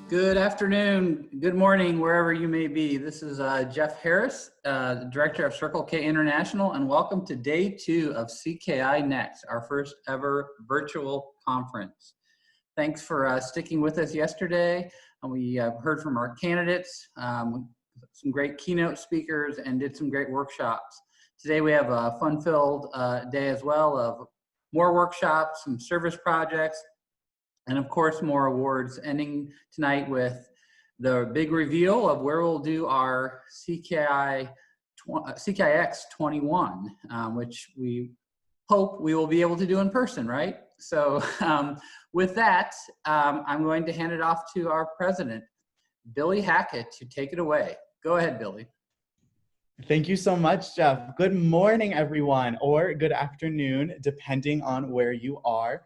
Good afternoon, good morning, wherever you may be. This is Jeff Harris, the Director of Circle K International, and welcome to Day 2 of CKI Next, our first ever virtual conference. Thanks for sticking with us yesterday. We heard from our candidates, some great keynote speakers, and did some great workshops. Today we have a fun-filled day as well of more workshops, some service projects, and of course, more awards, ending tonight with the big reveal of where we'll do our CKIX 21, which we hope we will be able to do in person, right? So with that, I'm going to hand it off to our president, Billy Hackett, to take it away. Go ahead, Billy. Thank you so much, Jeff. Good morning, everyone, or good afternoon, depending on where you are.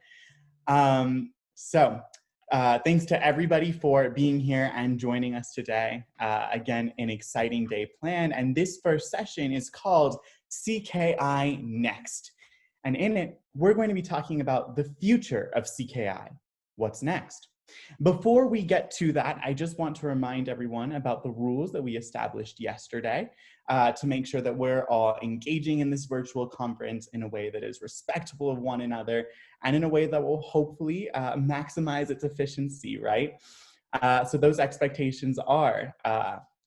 Thanks to everybody for being here and joining us today. Again, an exciting day planned, and this first session is called CKI Next. And in it, we're going to be talking about the future of CKI. What's next? Before we get to that, I just want to remind everyone about the rules that we established yesterday to make sure that we're all engaging in this virtual conference in a way that is respectful of one another and in a way that will hopefully maximize its efficiency, right? So those expectations are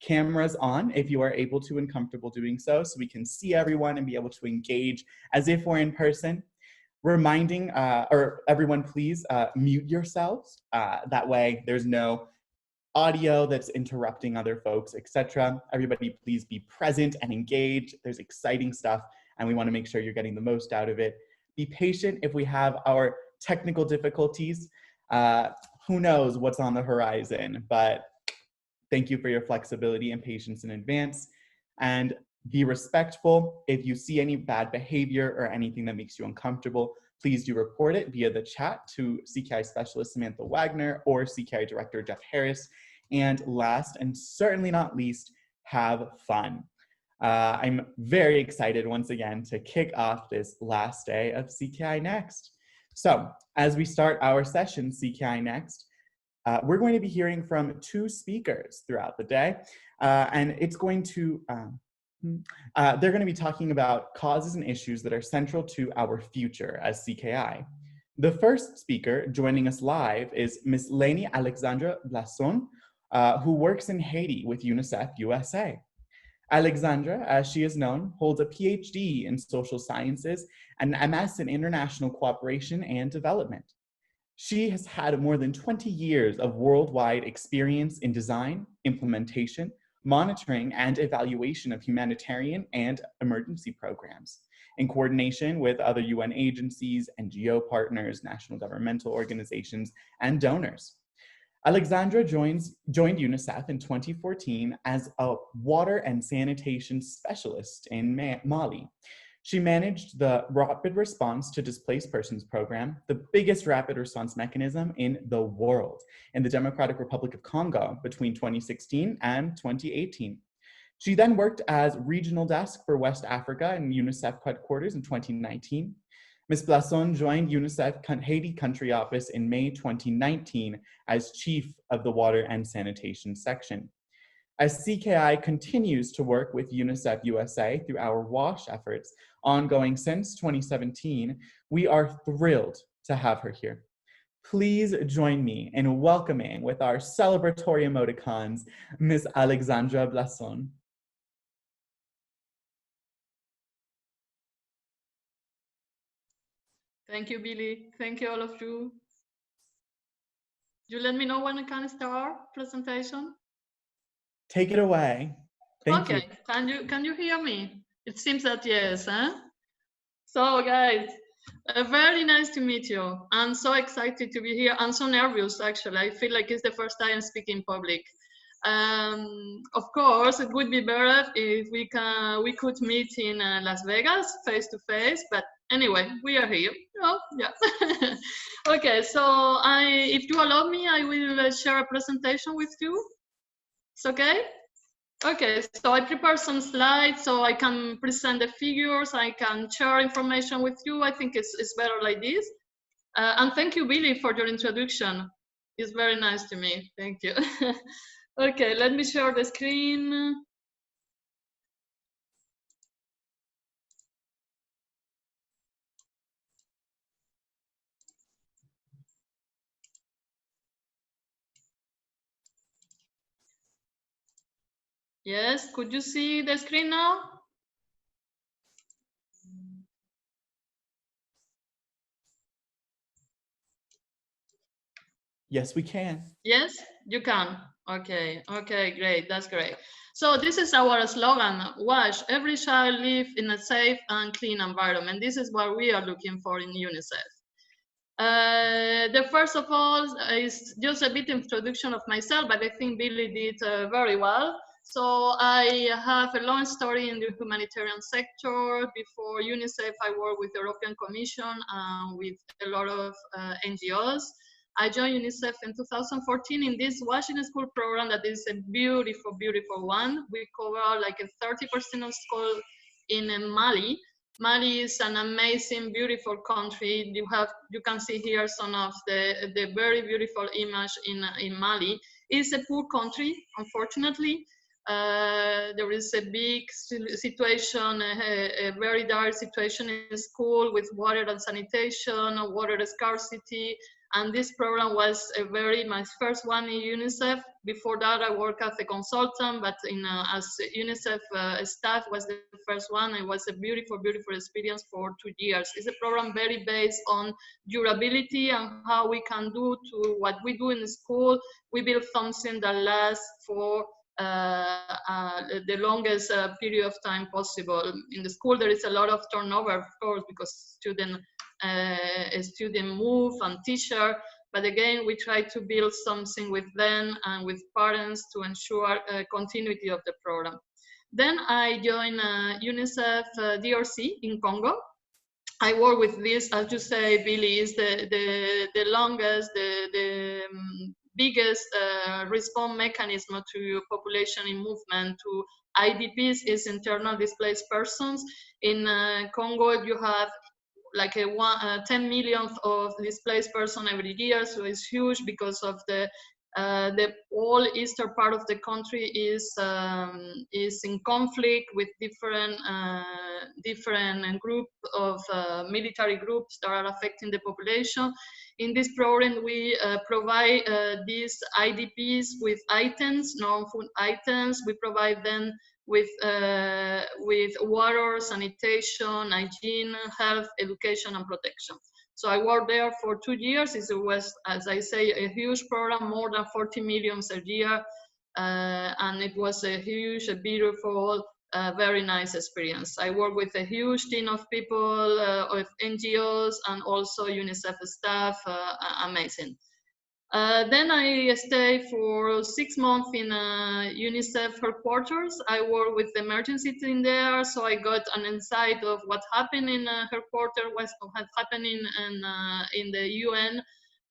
cameras on if you are able to and comfortable doing so we can see everyone and be able to engage as if we're in person. Reminding, everyone please mute yourselves. That way there's no audio that's interrupting other folks, etc. Everybody please be present and engaged. There's exciting stuff and we want to make sure you're getting the most out of it. Be patient if we have our technical difficulties. Who knows what's on the horizon, but thank you for your flexibility and patience in advance. And be respectful. If you see any bad behavior or anything that makes you uncomfortable, please do report it via the chat to CKI Specialist Samantha Wagner or CKI Director Jeff Harris. And last and certainly not least, have fun. I'm very excited once again to kick off this last day of CKI Next. So as we start our session, CKI Next, we're going to be hearing from two speakers throughout the day. And it's going to, they're going to be talking about causes and issues that are central to our future as CKI. The first speaker joining us live is Ms. Alexandra Blason, who works in Haiti with UNICEF USA. Alexandra, as she is known, holds a PhD in social sciences and an MS in international cooperation and development. She has had more than 20 years of worldwide experience in design, implementation, monitoring, and evaluation of humanitarian and emergency programs in coordination with other UN agencies, NGO partners, national governmental organizations, and donors. Alexandra joined UNICEF in 2014 as a water and sanitation specialist in Mali. She managed the Rapid Response to Displaced Persons program, the biggest rapid response mechanism in the world, in the Democratic Republic of Congo between 2016 and 2018. She then worked as regional desk for West Africa in UNICEF headquarters in 2019. Ms. Blason joined UNICEF Haiti country office in May 2019 as chief of the water and sanitation section. As CKI continues to work with UNICEF USA through our WASH efforts, ongoing since 2017, we are thrilled to have her here. Please join me in welcoming with our celebratory emoticons, Ms. Alexandra Blason. Thank you, Billy. Thank you, all of you. You let me know when I can start presentation. Take it away. Thank you. Can you hear me? It seems that yes, huh? So guys, very nice to meet you. I'm so excited to be here. I'm so nervous actually. I feel like it's the first time speaking in public. Of course, it would be better if we could meet in Las Vegas face to face, but anyway, we are here. Oh, yeah. Okay, so if you allow me, I will share a presentation with you. It's okay? Okay, so I prepared some slides so I can present the figures, I can share information with you. I think it's better like this. And thank you, Billy, for your introduction. It's very nice to me. Thank you. Okay, let me share the screen. Yes, could you see the screen now? Yes, we can. Yes, you can. Okay, okay, great. That's great. So this is our slogan, wash every child live in a safe and clean environment. This is what we are looking for in UNICEF. The first of all is just a bit introduction of myself, but I think Billy did very well. So I have a long story in the humanitarian sector. Before UNICEF, I worked with the European Commission and with a lot of NGOs. I joined UNICEF in 2014 in this Washington School program that is a beautiful, beautiful one. We cover like a 30% of school in Mali. Mali is an amazing, beautiful country. You can see here some of the very beautiful image in Mali. It's a poor country, unfortunately. There is a big situation, a very dire situation in school with water and sanitation, water scarcity. And this program was my first one in UNICEF. Before that, I worked as a consultant, but as UNICEF staff was the first one. It was a beautiful, beautiful experience for 2 years. It's a program very based on durability and how we can do to what we do in the school. We build something that lasts for the longest period of time possible. In the school, there is a lot of turnover, of course, because student move and teacher, but again, we try to build something with them and with parents to ensure continuity of the program. Then I joined UNICEF DRC in Congo. I work with this, as you say, Billy, is the longest, the biggest response mechanism to population in movement, to IDPs, is internal displaced persons. In Congo, you have like 10 million of displaced person every year, so it's huge because of the whole eastern part of the country is in conflict with different group of military groups that are affecting the population. In this program, we provide these IDPs with items, non-food items. We provide them with water, sanitation, hygiene, health, education, and protection. So I worked there for 2 years. It was, as I say, a huge program, more than 40 million a year. And it was a huge, a beautiful, very nice experience. I worked with a huge team of people, of NGOs, and also UNICEF staff, amazing. Then I stayed for 6 months in UNICEF headquarters. I worked with the emergency team there, so I got an insight of what happened in headquarters, what had happened in the UN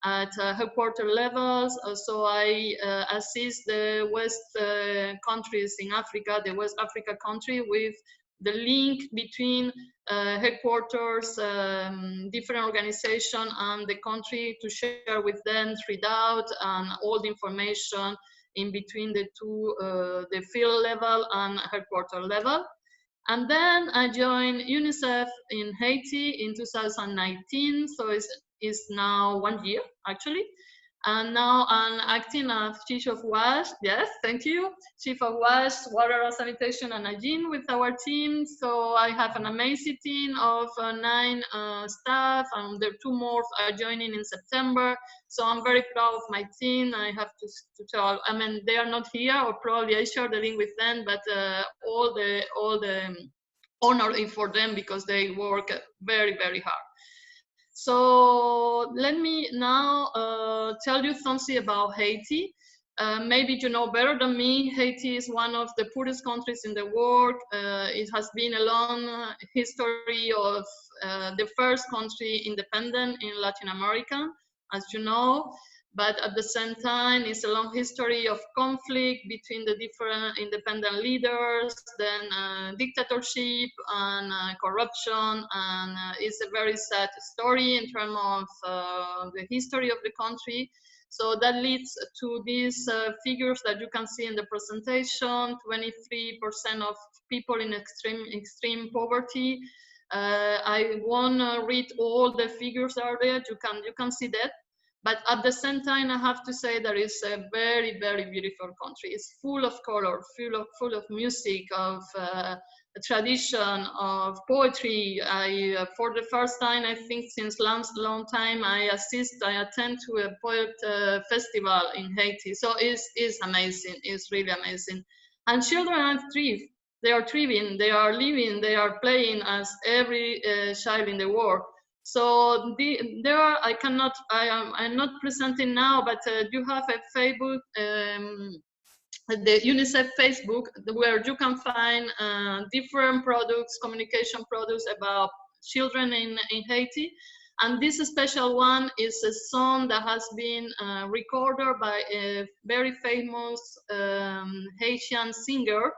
at headquarter levels. So I assist the West countries in Africa, the West Africa country, with the link between headquarters, different organization, and the country, to share with them readout and all the information in between the two, the field level and headquarter level. And then I joined UNICEF in Haiti in 2019, so it's now 1 year actually. And now I'm acting as Chief of WASH, yes, thank you, Chief of WASH, Water and Sanitation and Hygiene with our team. So I have an amazing team of 9 staff, and there are 2 more are joining in September. So I'm very proud of my team. I have to tell, I mean, they are not here, or probably I share the link with them, but all the honor is for them because they work very, very hard. So let me now tell you something about Haiti. Maybe you know better than me, Haiti is one of the poorest countries in the world. It has been a long history of the first country independent in Latin America, as you know. But at the same time, it's a long history of conflict between the different independent leaders, then dictatorship and corruption, and it's a very sad story in terms of the history of the country. So that leads to these figures that you can see in the presentation: 23% of people in extreme poverty. I won't read all the figures that are there. You can see that. But at the same time, I have to say that it's a very, very beautiful country. It's full of color, full of music, of tradition, of poetry. For the first time, I think since long time, I attend to a poet festival in Haiti. So it's amazing. It's really amazing. And children are thriving. They are thriving. They are living. They are playing as every child in the world. So I'm not presenting now, but you have a Facebook, the UNICEF Facebook, where you can find different products, communication products about children in Haiti. And this special one is a song that has been recorded by a very famous Haitian singer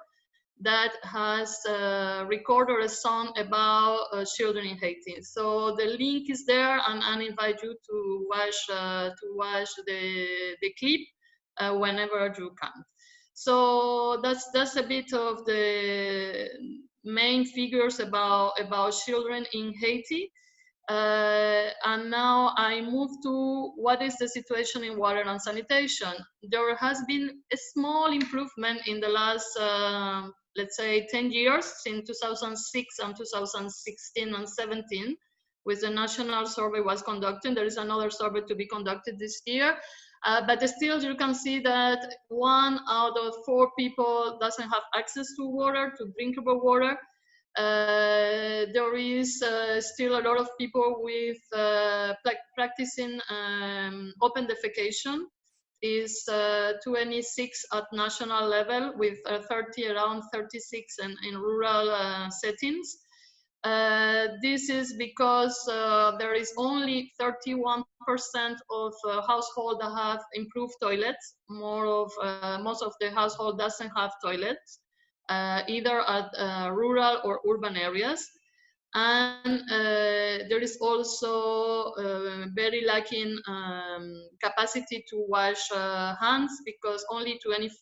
that has recorded a song about children in Haiti. So the link is there, and I invite you to watch the clip whenever you can. So that's a bit of the main figures about children in Haiti. And now I move to what is the situation in water and sanitation. There has been a small improvement in the last, let's say, 10 years, in 2006 and 2016 and 17, with the national survey was conducted. There is another survey to be conducted this year. But still, you can see that 1 out of 4 people doesn't have access to water, to drinkable water. There is still a lot of people with practicing open defecation. Is 26 at national level, with around 36 in rural settings. This is because there is only 31% of households that have improved toilets. Most of the household doesn't have toilets, either at rural or urban areas. And there is also very lacking capacity to wash hands, because only 25%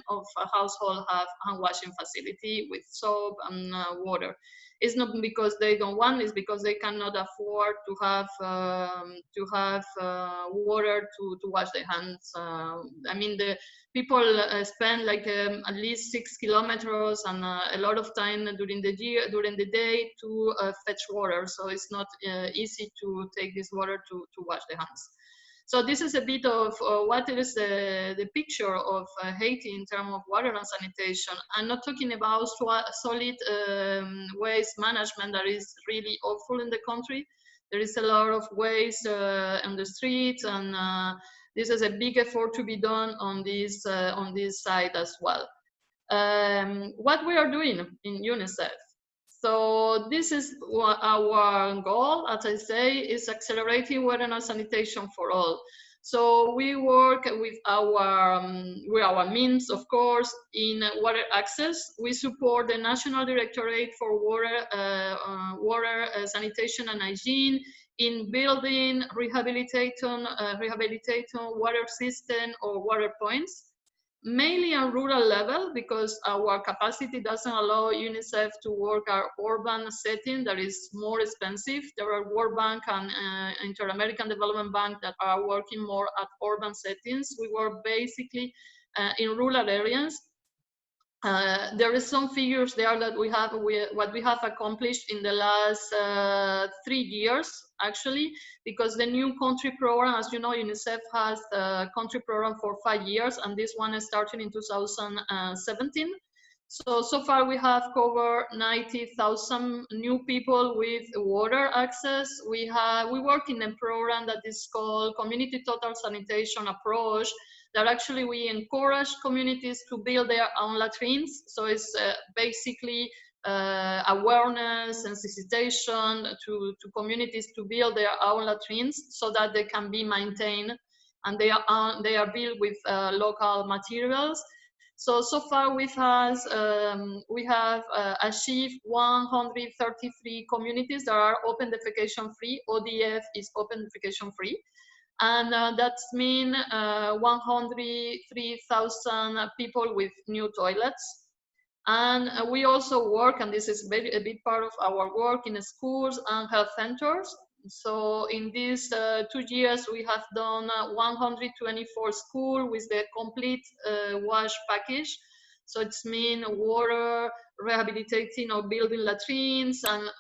of households have hand washing facility with soap and water. It's not because they don't want, it's because they cannot afford to have water to wash their hands. I mean, the people spend like at least 6 kilometers and a lot of time during the day to fetch water. So it's not easy to take this water to wash the hands. So this is a bit of what is the picture of Haiti in terms of water and sanitation. I'm not talking about solid waste management that is really awful in the country. There is a lot of waste on the streets, and this is a big effort to be done on this side as well. What we are doing in UNICEF. So this is what our goal, as I say, is accelerating water and sanitation for all. So we work with our means, of course, in water access. We support the National Directorate for Water, Sanitation and Hygiene in building, rehabilitating water system or water points, mainly on rural level, because our capacity doesn't allow UNICEF to work our urban setting that is more expensive. There are World Bank and Inter-American Development Bank that are working more at urban settings. We work basically in rural areas. There is some figures there that what we have accomplished in the last 3 years, actually, because the new country program, as you know, UNICEF has a country program for 5 years, and this one is starting in 2017. So far we have covered 90,000 new people with water access. We work in a program that is called Community Total Sanitation Approach, that actually we encourage communities to build their own latrines. So it's basically awareness, sensitization to communities to build their own latrines so that they can be maintained, and they are built with local materials. So far we have achieved 133 communities that are open defecation free. ODF is open defecation free. And that's mean 103,000 people with new toilets. And we also work, and this is a big part of our work, in schools and health centers. So in these 2 years, we have done 124 schools with the complete wash package. So it's mean water, rehabilitating or building latrines, and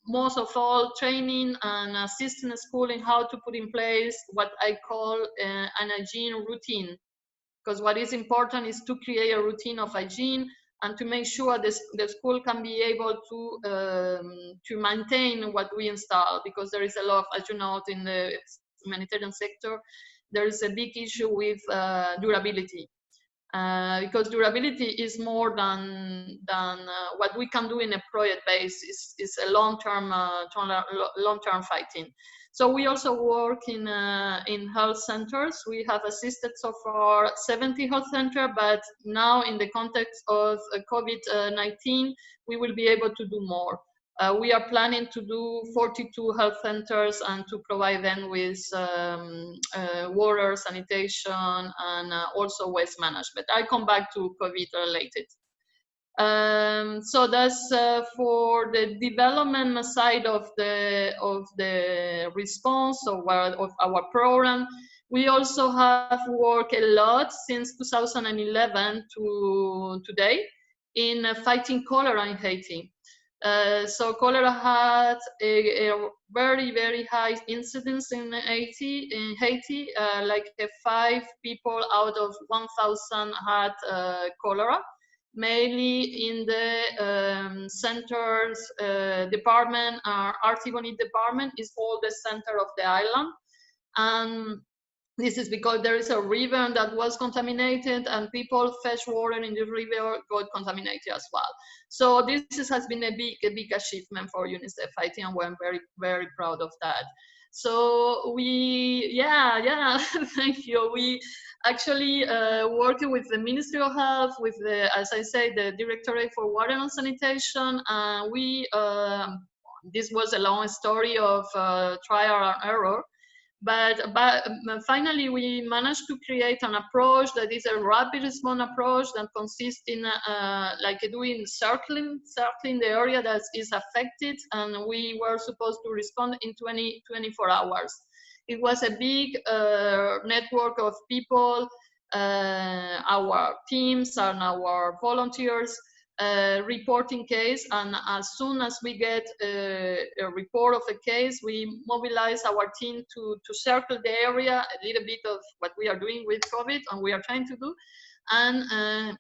most of all, training and assisting the school in how to put in place what I call an hygiene routine. Because what is important is to create a routine of hygiene and to make sure the school can be able to maintain what we install, because there is a lot, as you know, in the humanitarian sector, there is a big issue with durability. Because durability is more than what we can do in a project base. Is a long-term fighting. So we also work in health centers. We have assisted so far 70 health centers, but now in the context of COVID-19, we will be able to do more. We are planning to do 42 health centers and to provide them with water, sanitation, and also waste management. I'll come back to COVID related. So that's for the development side of the response of our program. We also have worked a lot since 2011 to today in fighting cholera in Haiti. So cholera had a very, very high incidence in Haiti, like 5 people out of 1,000 had cholera, mainly in the centers department. Our Artibonite department is all the center of the island. And this is because there is a river that was contaminated, and people fetch water in the river got contaminated as well. So this has been a big achievement for UNICEF Haiti, and we're very, very proud of that. So thank you. We actually working with the Ministry of Health, with the, as I say, the Directorate for Water and Sanitation. This was a long story of trial and error. But finally, we managed to create an approach that is a rapid response approach that consists in like doing circling the area that is affected, and we were supposed to respond in 24 hours. It was a big network of people, our teams and our volunteers, reporting case, and as soon as we get a report of a case, we mobilize our team to circle the area, a little bit of what we are doing with COVID and we are trying to do, and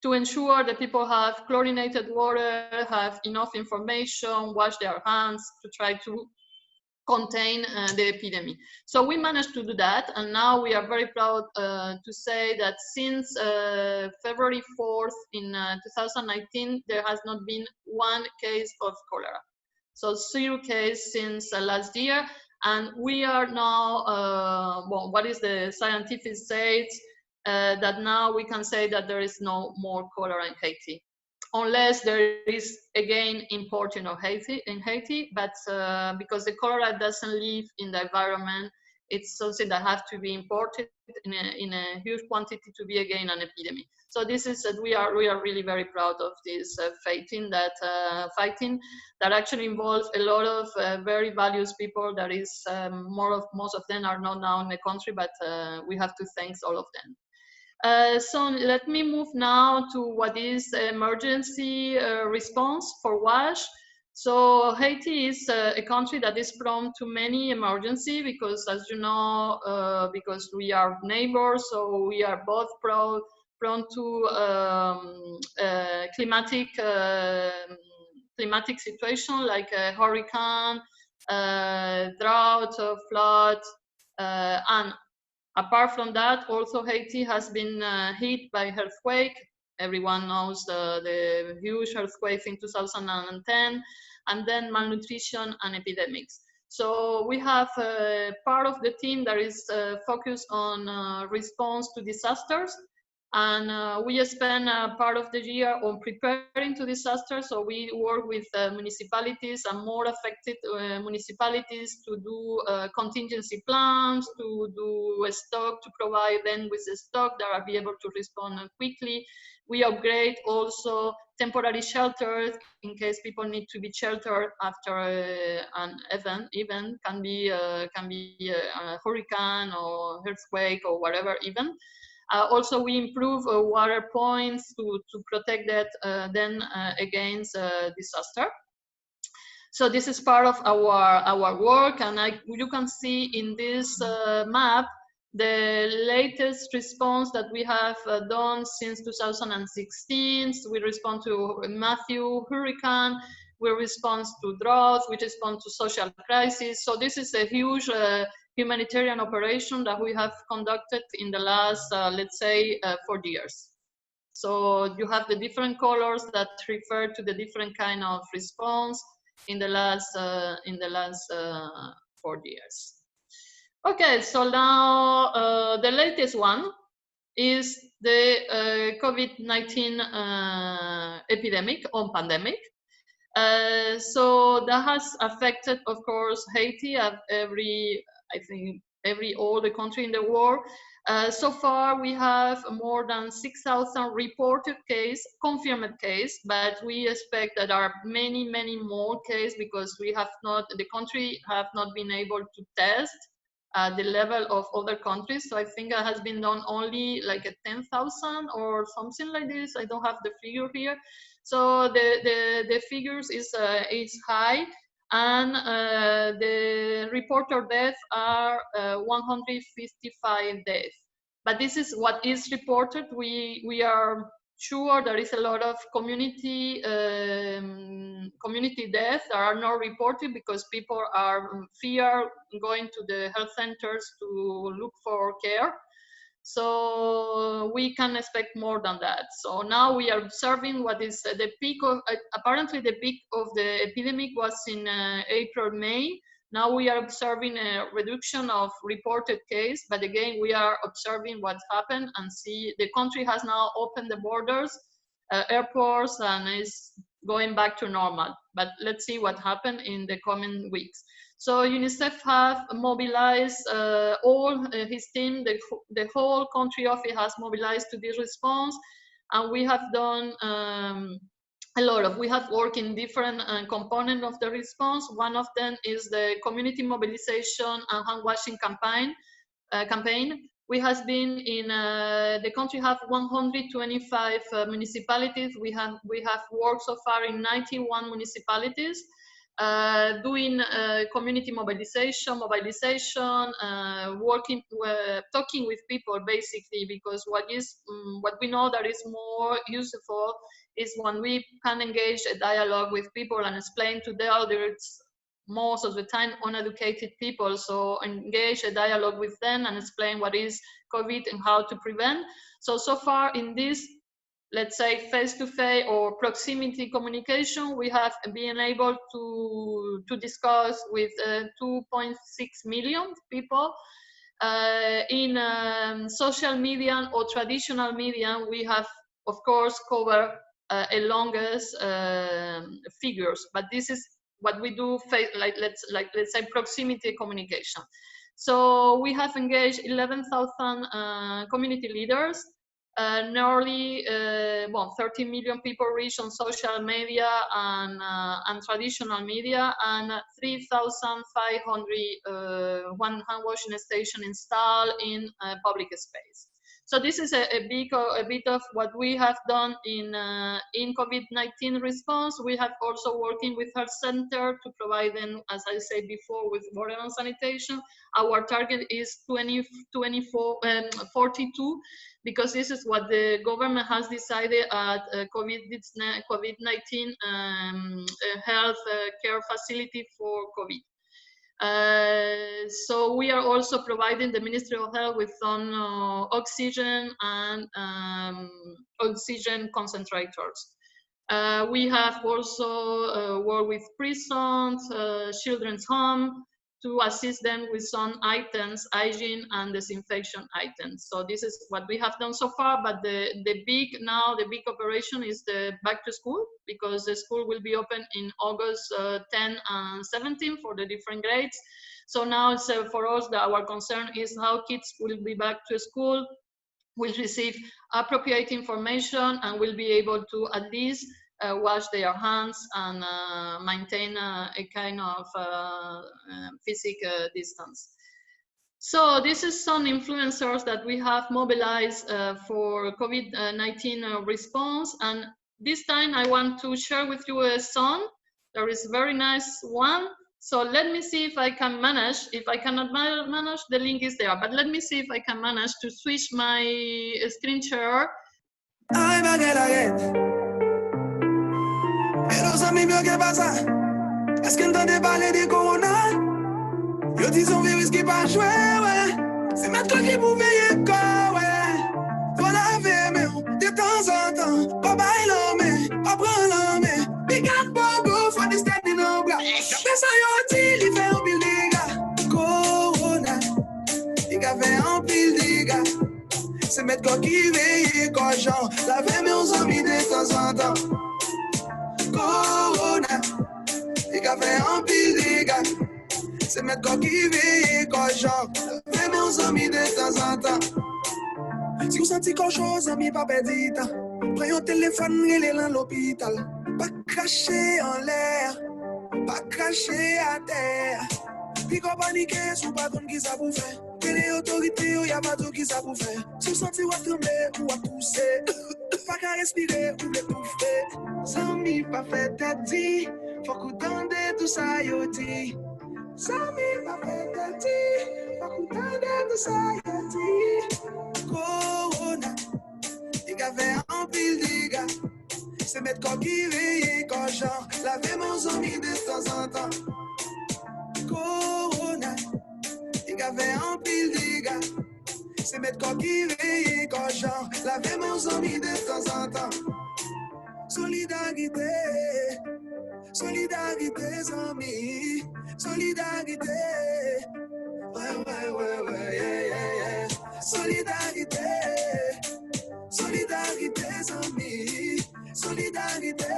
to ensure that people have chlorinated water, have enough information, wash their hands, to try to contain the epidemic. So we managed to do that, and now we are very proud to say that since February 4th in 2019, there has not been one case of cholera. So 0 case since last year, and we are now, well, what is the scientific state, that now we can say that there is no more cholera in Haiti, unless there is again importing of Haiti, but because the cholera doesn't live in the environment, it's something that has to be imported in a huge quantity to be again an epidemic. So this is we are really very proud of this fighting that actually involves a lot of very valued people. That is most of them are not now in the country, but we have to thank all of them. So let me move now to what is emergency response for WASH. So Haiti is a country that is prone to many emergency because, as you know, because we are neighbors, so we are both prone to climatic situation like a hurricane, drought, flood, and apart from that, also Haiti has been hit by earthquake. Everyone knows the huge earthquake in 2010, and then malnutrition and epidemics. So we have part of the team that is focused on response to disasters. And we spend part of the year on preparing to disaster. So we work with municipalities and more affected municipalities to do contingency plans, to do a stock, to provide them with a stock that are be able to respond quickly. We upgrade also temporary shelters in case people need to be sheltered after an event can be a hurricane or earthquake or whatever event. Also, we improve water points to protect that then against disaster. So this is part of our work, and you can see in this map the latest response that we have done since 2016. So we respond to Matthew hurricane, we respond to drought, we respond to social crisis. So this is a huge humanitarian operation that we have conducted in the last, let's say, 4 years. So you have the different colors that refer to the different kind of response in the last 4 years. Okay, so now the latest one is the COVID-19 epidemic or pandemic. So that has affected, of course, Haiti, all the country in the world. So far, we have more than 6,000 reported cases, confirmed cases, but we expect that there are many, many more cases because the country have not been able to test the level of other countries. So I think it has been done only like a 10,000 or something like this. I don't have the figure here. So the figures is high, and the reported deaths are 155 deaths. But this is what is reported. We are sure there is a lot of community deaths that are not reported because people are fear going to the health centers to look for care. So we can expect more than that. So now we are observing what is the peak of, apparently the peak of the epidemic was in April, May. Now we are observing a reduction of reported case, but again, we are observing what's happened and see the country has now opened the borders, airports, and is going back to normal. But let's see what happened in the coming weeks. So UNICEF have mobilized all his team, the whole country office has mobilized to this response, and we have done we have worked in different components of the response. One of them is the community mobilization and hand washing campaign. We have been in the country have 125 municipalities. We have worked so far in 91 municipalities. Doing community mobilization, working, talking with people basically, because what we know that is more useful is when we can engage a dialogue with people and explain to the others, most of the time uneducated people, so engage a dialogue with them and explain what is COVID and how to prevent. So far in this, let's say face-to-face or proximity communication, we have been able to discuss with 2.6 million people. In social media or traditional media, we have, of course, covered a longest figures, but this is what we do, let's say proximity communication. So we have engaged 11,000 community leaders. Nearly 30 million people reached on social media and traditional media, and 3,500 one hand washing station installed in public space. So this is a bit of what we have done in COVID-19 response. We have also working with health center to provide them, as I said before, with water and sanitation. Our target is 42, because this is what the government has decided at COVID-19 health care facility for COVID. So we are also providing the Ministry of Health with some oxygen and oxygen concentrators. We have also worked with prisons, children's home, to assist them with some items, hygiene and disinfection items. So this is what we have done so far, but the big operation is the back to school, because the school will be open in August 10 and 17 for the different grades. So now it's, for us, our concern is how kids will be back to school, will receive appropriate information, and will be able to at least wash their hands and maintain a kind of physical distance. So this is some influencers that we have mobilized for COVID-19 response. And this time I want to share with you a song. There is a very nice one. So let me see if I can manage. If I cannot manage, the link is there. But let me see if I can manage to switch my screen share. Ay, baguette. Et nos amis mieux que pas ça. Est-ce qu'on entendait parler de Corona? Yo dis son virus qui pas joué, ouais. C'est maintenant qui vous veillez quoi, ouais. Faut laver, mais de temps en temps. Pas bailler l'homme, pas prendre l'homme. Big up, bobo, faut des standing en bras. D'après ça, yo dit, il fait un pile de gars. Corona, il a fait un pile de gars. C'est mettre quoi qui veille, quoi, genre. Laver, mais on amis de temps en temps. Corona, il a fait un pile de gars. C'est mettre quoi qui veille, quoi, genre. Laver, mais on amis de temps en temps. Si vous sentez quelque chose, amis, pas perdre du temps. Prenez un téléphone, il est dans l'hôpital. Pas cracher en l'air, pas cracher à terre. Puis qu'on panique, sous pas comme qui ça vous fait. Que les autorités, y a pas tout qui ça vous fait. Si vous sentez ou à trembler ou à pousser, pas qu'à respirer ou l'étouffer. Sans mi pas fait tête dit, faut qu'on tende tout ça yo dit. Sans mi pas fait tête dit, faut qu'on tende tout ça yo dit. Corona, il a fait un pile de gars. C'est mettre quoi qui veille, quand genre, laver mon amis de temps en temps. Corona, il a fait un pile de gars. C'est mettre quoi qui veille, quand genre, laver mon amis de temps en temps. Solidarité, solidarité, amis, solidarité. Ouais, yeah, yeah, yeah. Solidarité, solidarité, amis, solidarité.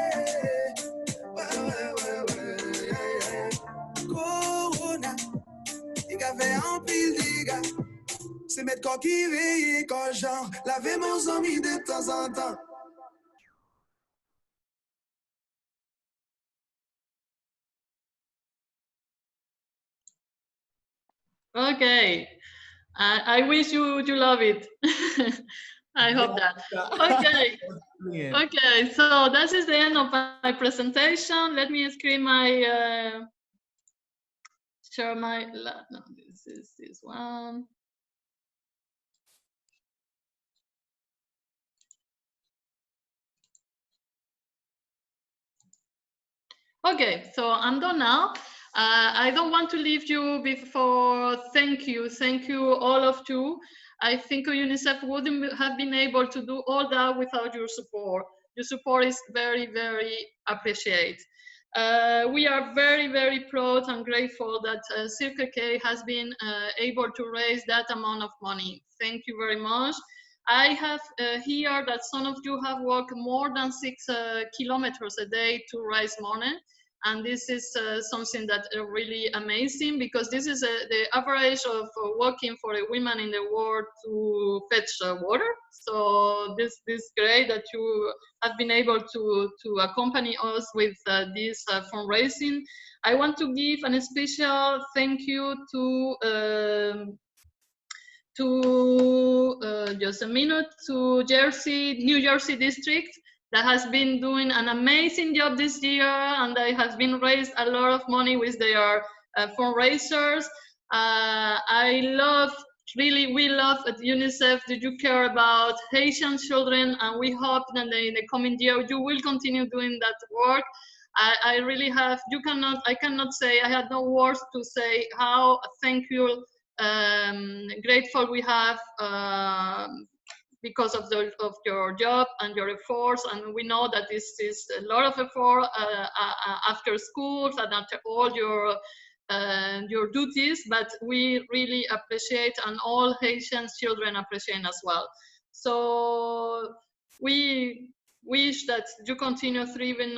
Ouais, yeah, yeah. Corona, il a fait un pile de gars. C'est mettre quoi qui veille, quand genre, laver mon amis de temps en temps. Okay, I wish you love it. I hope that. Okay, okay. So that is the end of my presentation. Let me screen my share my. No, this is this one. Okay, so I'm done now. I don't want to leave you before thank you all of you. I think UNICEF wouldn't have been able to do all that without your support. Your support is very, very appreciated. We are very, very proud and grateful that Circle K has been able to raise that amount of money. Thank you very much. I have here that some of you have walked more than 6 kilometers a day to raise money. And this is something that is really amazing, because this is the average of walking for a woman in the world to fetch water. So this is great that you have been able to accompany us with this fundraising. I want to give a special thank you to just a minute, to New Jersey District, that has been doing an amazing job this year, and they has been raised a lot of money with their fundraisers. We love at UNICEF that you care about Haitian children, and we hope that in the coming year you will continue doing that work. I really have, I cannot say, I had no words to say how thank you, grateful we have because of your job and your efforts. And we know that this is a lot of effort after schools and after all your your duties, but we really appreciate, and all Haitian children appreciate as well. So we wish that you continue thriving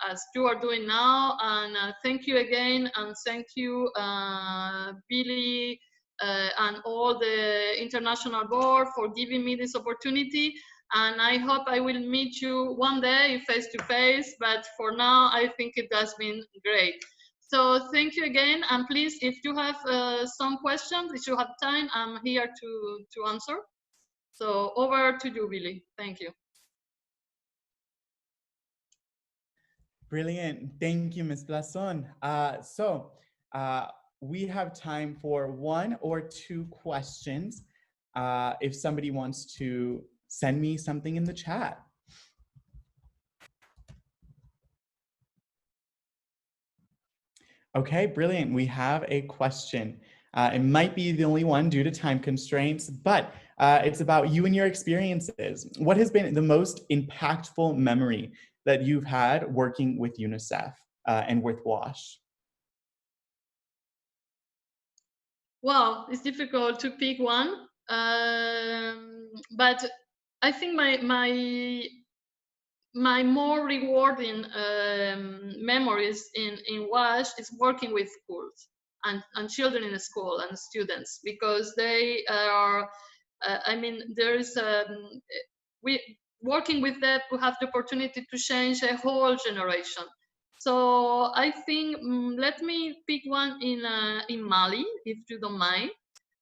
as you are doing now, and thank you again, and thank you Billy and all the international board for giving me this opportunity. And I hope I will meet you one day face to face, but for now I think it has been great. So thank you again, and please, if you have some questions, if you have time, I'm here to answer. So over to you, Billy. Thank you. Brilliant. Thank you, Ms. Blason. We have time for 1 or 2 questions. If somebody wants to send me something in the chat. Okay, brilliant. We have a question. It might be the only one due to time constraints, but it's about you and your experiences. What has been the most impactful memory that you've had working with UNICEF and with WASH? Wow, it's difficult to pick one, but I think my more rewarding memories in WASH is working with schools and children in the school and students, because they are, I mean, there is, working with them, we have the opportunity to change a whole generation. So I think, let me pick one in Mali, if you don't mind.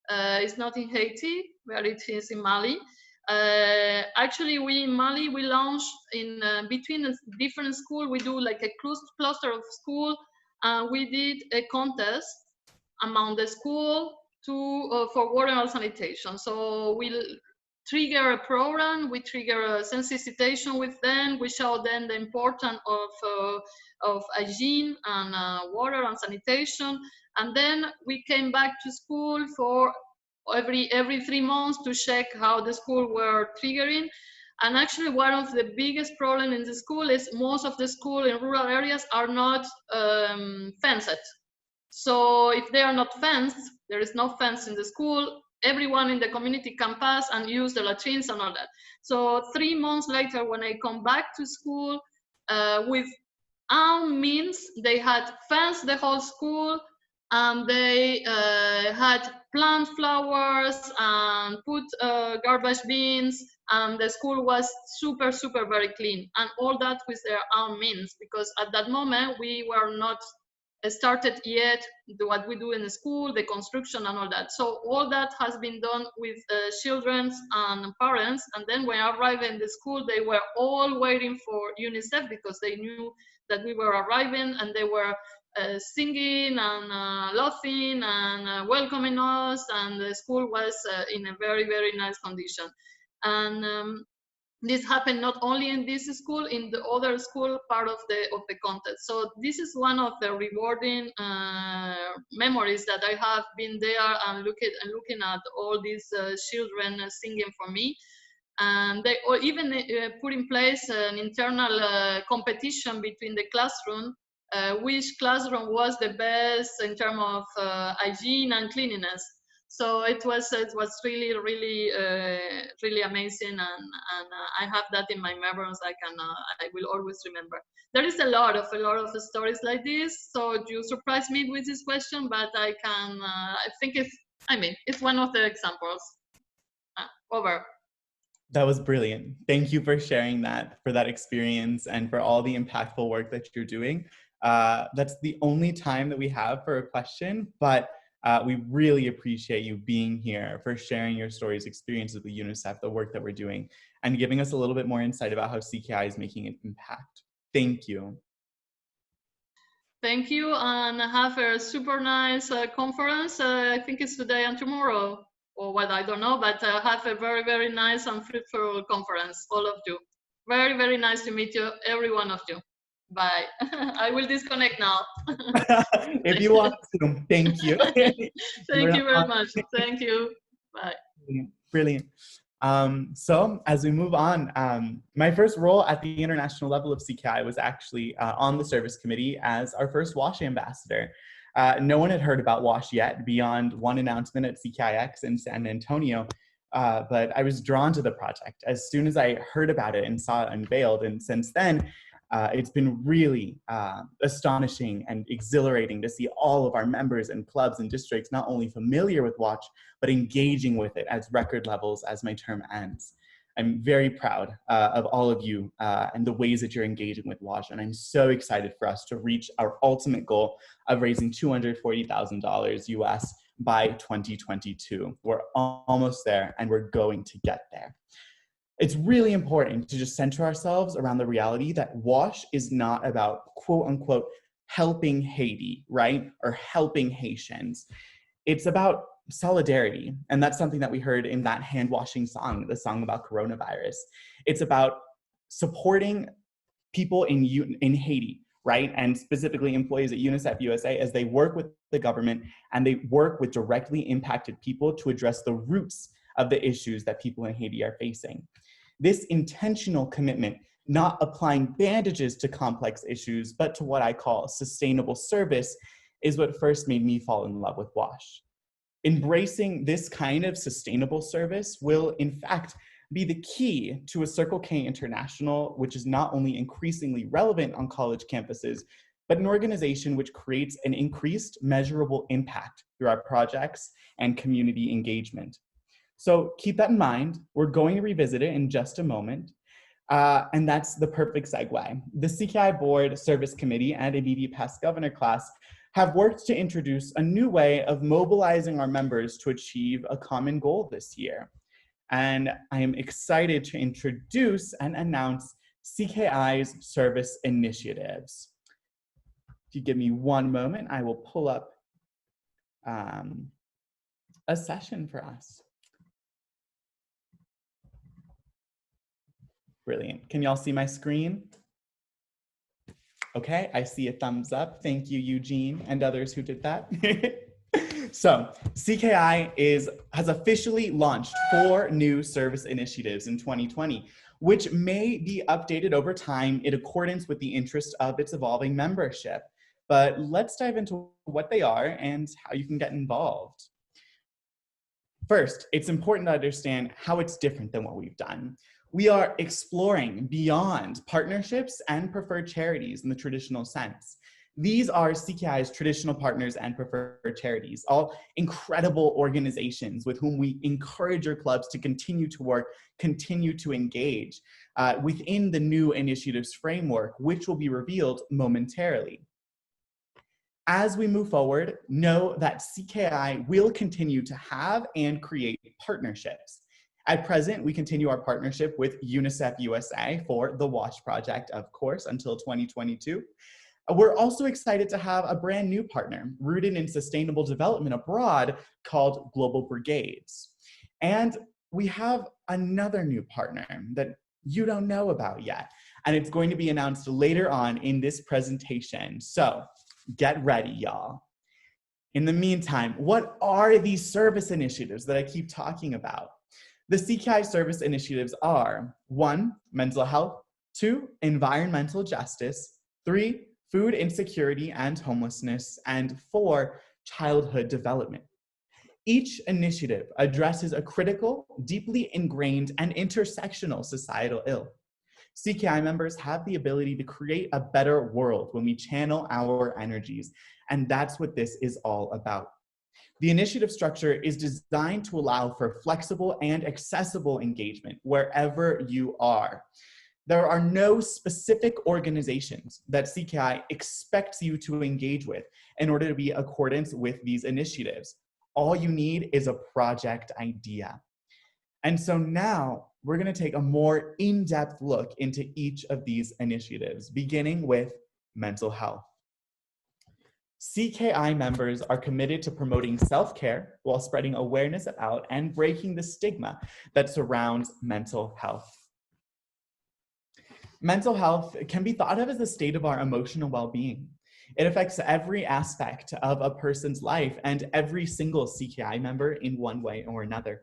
It's not in Haiti, but it is in Mali. Actually, we in Mali, we launched in between different schools. We do like a cluster of school, and we did a contest among the school for water and sanitation. So we'll trigger a program, we trigger a sensitization with them, we show them the importance of hygiene and water and sanitation, and then we came back to school for every 3 months to check how the school were triggering. And actually, one of the biggest problems in the school is most of the school in rural areas are not fenced. So if they are not fenced, there is no fence in the school, everyone in the community can pass and use the latrines and all that. So 3 months later, when I come back to school, with own means, they had fenced the whole school, and they had plant flowers and put garbage bins, and the school was super very clean, and all that with their own means, because at that moment we were not started yet what we do in the school, the construction and all that. So all that has been done with children and parents. And then when I arrived in the school, they were all waiting for UNICEF, because they knew that we were arriving, and they were singing and laughing and welcoming us, and the school was in a very nice condition. And this happened not only in this school, in the other school part of the contest. So this is one of the rewarding memories that I have been there and looking at all these children singing for me. And they even put in place an internal competition between the classroom, which classroom was the best in terms of hygiene and cleanliness. So it was really amazing, and I have that in my memories. I will always remember. There is a lot of stories like this. So you surprised me with this question, but I think it's one of the examples. Over. That was brilliant. Thank you for sharing that, for that experience, and for all the impactful work that you're doing. That's the only time that we have for a question, but we really appreciate you being here, for sharing your stories, experiences with UNICEF, the work that we're doing, and giving us a little bit more insight about how CKI is making an impact. Thank you. Thank you, and have a super nice conference. I think it's today and tomorrow, or what, I don't know, but have a very nice and fruitful conference, all of you. Very nice to meet you, every one of you. Bye. I will disconnect now. If you want to, thank you. Thank you very much. Thank you. Bye. Brilliant. So as we move on, my first role at the international level of CKI was actually on the service committee as our first WASH ambassador. No one had heard about WASH yet beyond one announcement at CKIX in San Antonio, but I was drawn to the project as soon as I heard about it and saw it unveiled. And since then, it's been really astonishing and exhilarating to see all of our members and clubs and districts not only familiar with WASH, but engaging with it at record levels as my term ends. I'm very proud of all of you and the ways that you're engaging with WASH, and I'm so excited for us to reach our ultimate goal of raising $240,000 US by 2022. We're almost there, and we're going to get there. It's really important to just center ourselves around the reality that WASH is not about quote unquote helping Haiti, right? Or helping Haitians. It's about solidarity. And that's something that we heard in that hand washing song, the song about coronavirus. It's about supporting people in Haiti, right? And specifically employees at UNICEF USA as they work with the government and they work with directly impacted people to address the roots of the issues that people in Haiti are facing. This intentional commitment, not applying bandages to complex issues, but to what I call sustainable service, is what first made me fall in love with WASH. Embracing this kind of sustainable service will, in fact, be the key to a Circle K International, which is not only increasingly relevant on college campuses, but an organization which creates an increased measurable impact through our projects and community engagement. So keep that in mind. We're going to revisit it in just a moment. And that's the perfect segue. The CKI Board Service Committee and immediate past governor class have worked to introduce a new way of mobilizing our members to achieve a common goal this year. And I am excited to introduce and announce CKI's service initiatives. If you give me one moment, I will pull up a session for us. Brilliant. Can y'all see my screen? Okay, I see a thumbs up. Thank you, Eugene, and others who did that. So, CKI has officially launched 4 new service initiatives in 2020, which may be updated over time in accordance with the interest of its evolving membership. But let's dive into what they are and how you can get involved. First, it's important to understand how it's different than what we've done. We are exploring beyond partnerships and preferred charities in the traditional sense. These are CKI's traditional partners and preferred charities, all incredible organizations with whom we encourage your clubs to continue to work, continue to engage within the new initiatives framework, which will be revealed momentarily. As we move forward, know that CKI will continue to have and create partnerships. At present, we continue our partnership with UNICEF USA for the WASH Project, of course, until 2022. We're also excited to have a brand new partner rooted in sustainable development abroad called Global Brigades. And we have another new partner that you don't know about yet, and it's going to be announced later on in this presentation. So get ready, y'all. In the meantime, what are these service initiatives that I keep talking about? The CKI service initiatives are 1, mental health, 2, environmental justice, 3, food insecurity and homelessness, and 4, childhood development. Each initiative addresses a critical, deeply ingrained, and intersectional societal ill. CKI members have the ability to create a better world when we channel our energies, and that's what this is all about. The initiative structure is designed to allow for flexible and accessible engagement wherever you are. There are no specific organizations that CKI expects you to engage with in order to be in accordance with these initiatives. All you need is a project idea. And so now we're going to take a more in-depth look into each of these initiatives, beginning with mental health. CKI members are committed to promoting self-care while spreading awareness about and breaking the stigma that surrounds mental health. Mental health can be thought of as a state of our emotional well-being. It affects every aspect of a person's life and every single CKI member in one way or another.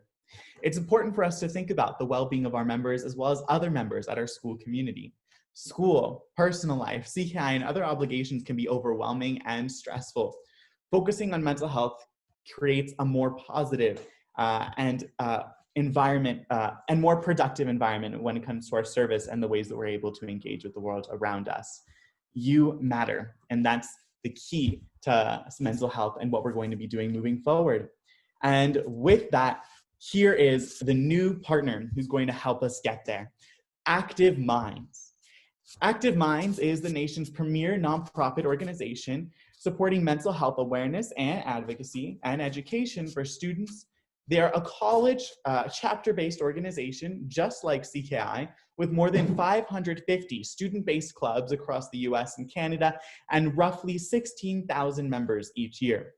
It's important for us to think about the well-being of our members as well as other members at our school community. School, personal life, CKI, and other obligations can be overwhelming and stressful. Focusing on mental health creates a more positive environment and more productive environment when it comes to our service and the ways that we're able to engage with the world around us. You matter, and that's the key to mental health and what we're going to be doing moving forward. And with that, here is the new partner who's going to help us get there. Active Minds. Active Minds is the nation's premier nonprofit organization supporting mental health awareness and advocacy and education for students. They are a college chapter-based organization, just like CKI, with more than 550 student-based clubs across the US and Canada, and roughly 16,000 members each year.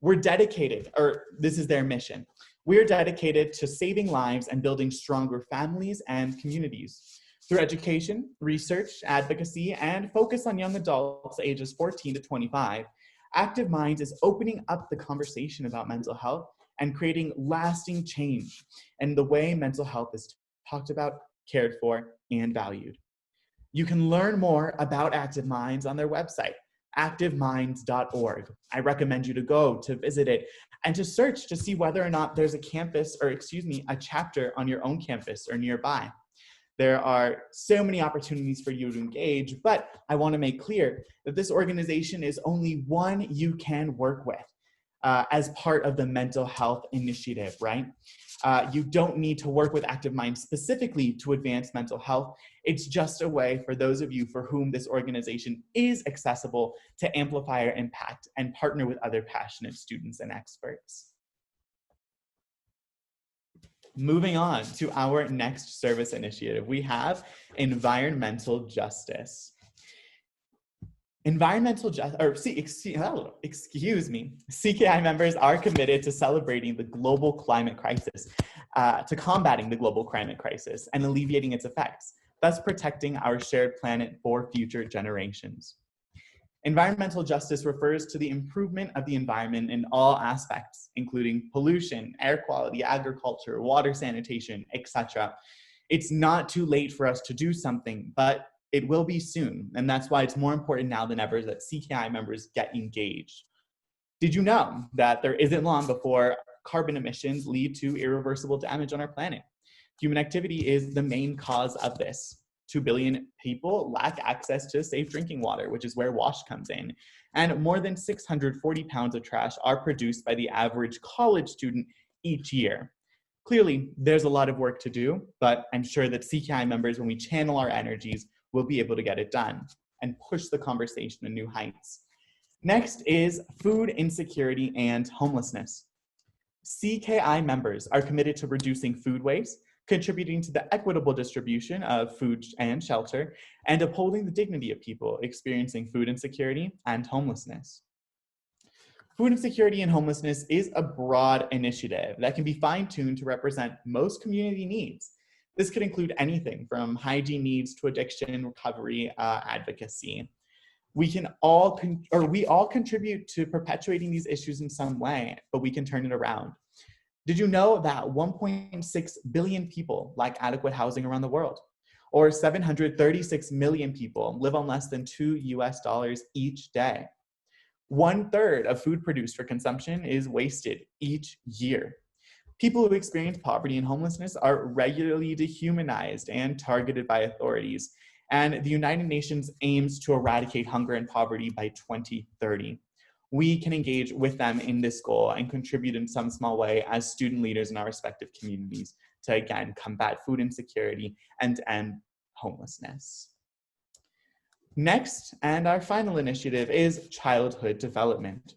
We're dedicated, or this is their mission, we are dedicated to saving lives and building stronger families and communities. Through education, research, advocacy, and focus on young adults ages 14 to 25, Active Minds is opening up the conversation about mental health and creating lasting change in the way mental health is talked about, cared for, and valued. You can learn more about Active Minds on their website, activeminds.org. I recommend you to go to visit it and to search to see whether or not there's a chapter on your own campus or nearby. There are so many opportunities for you to engage, but I want to make clear that this organization is only one you can work with as part of the mental health initiative, right? You don't need to work with Active Minds specifically to advance mental health. It's just a way for those of you for whom this organization is accessible to amplify our impact and partner with other passionate students and experts. Moving on to our next service initiative, we have environmental justice. CKI members are committed to celebrating the global climate crisis, to combating the global climate crisis and alleviating its effects, thus protecting our shared planet for future generations. Environmental justice refers to the improvement of the environment in all aspects, including pollution, air quality, agriculture, water sanitation, etc. It's not too late for us to do something, but it will be soon, and that's why it's more important now than ever that CKI members get engaged. Did you know that there isn't long before carbon emissions lead to irreversible damage on our planet? Human activity is the main cause of this. 2 billion people lack access to safe drinking water, which is where WASH comes in. And more than 640 pounds of trash are produced by the average college student each year. Clearly, there's a lot of work to do, but I'm sure that CKI members, when we channel our energies, will be able to get it done and push the conversation to new heights. Next is food insecurity and homelessness. CKI members are committed to reducing food waste, contributing to the equitable distribution of food and shelter, and upholding the dignity of people experiencing food insecurity and homelessness. Food insecurity and homelessness is a broad initiative that can be fine-tuned to represent most community needs. This could include anything from hygiene needs to addiction, recovery, advocacy. We all contribute to perpetuating these issues in some way, but we can turn it around. Did you know that 1.6 billion people lack adequate housing around the world? Or 736 million people live on less than $2 each day. 1/3 of food produced for consumption is wasted each year. People who experience poverty and homelessness are regularly dehumanized and targeted by authorities. And the United Nations aims to eradicate hunger and poverty by 2030. We can engage with them in this goal and contribute in some small way as student leaders in our respective communities to, again, combat food insecurity and end homelessness. Next, and our final initiative, is childhood development.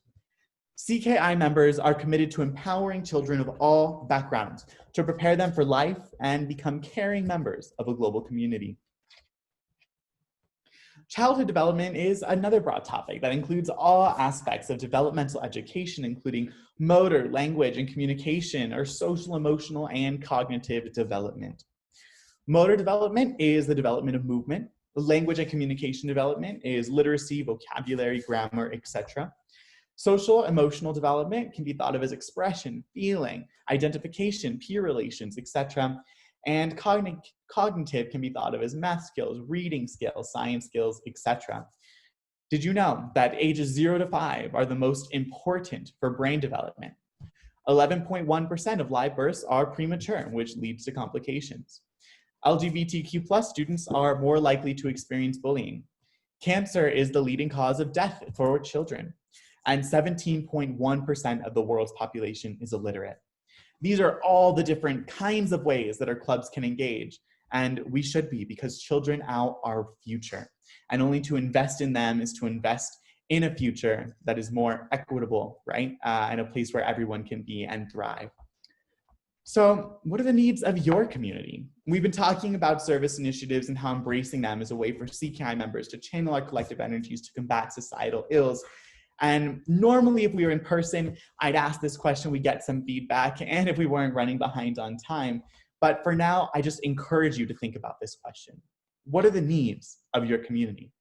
CKI members are committed to empowering children of all backgrounds to prepare them for life and become caring members of a global community. Childhood development is another broad topic that includes all aspects of developmental education, including motor, language, and communication, or social, emotional, and cognitive development. Motor development is the development of movement. Language and communication development is literacy, vocabulary, grammar, etc. Social emotional development can be thought of as expression, feeling, identification, peer relations, etc. And cognitive can be thought of as math skills, reading skills, science skills, etc. Did you know that ages 0 to 5 are the most important for brain development? 11.1% of live births are premature, which leads to complications. LGBTQ+ students are more likely to experience bullying. Cancer is the leading cause of death for children, and 17.1% of the world's population is illiterate. These are all the different kinds of ways that our clubs can engage, and we should be, because children are our future. And only to invest in them is to invest in a future that is more equitable, right? And a place where everyone can be and thrive. So what are the needs of your community? We've been talking about service initiatives and how embracing them is a way for CKI members to channel our collective energies to combat societal ills. And normally if we were in person, I'd ask this question, we'd get some feedback, and if we weren't running behind on time. But for now, I just encourage you to think about this question. What are the needs of your community?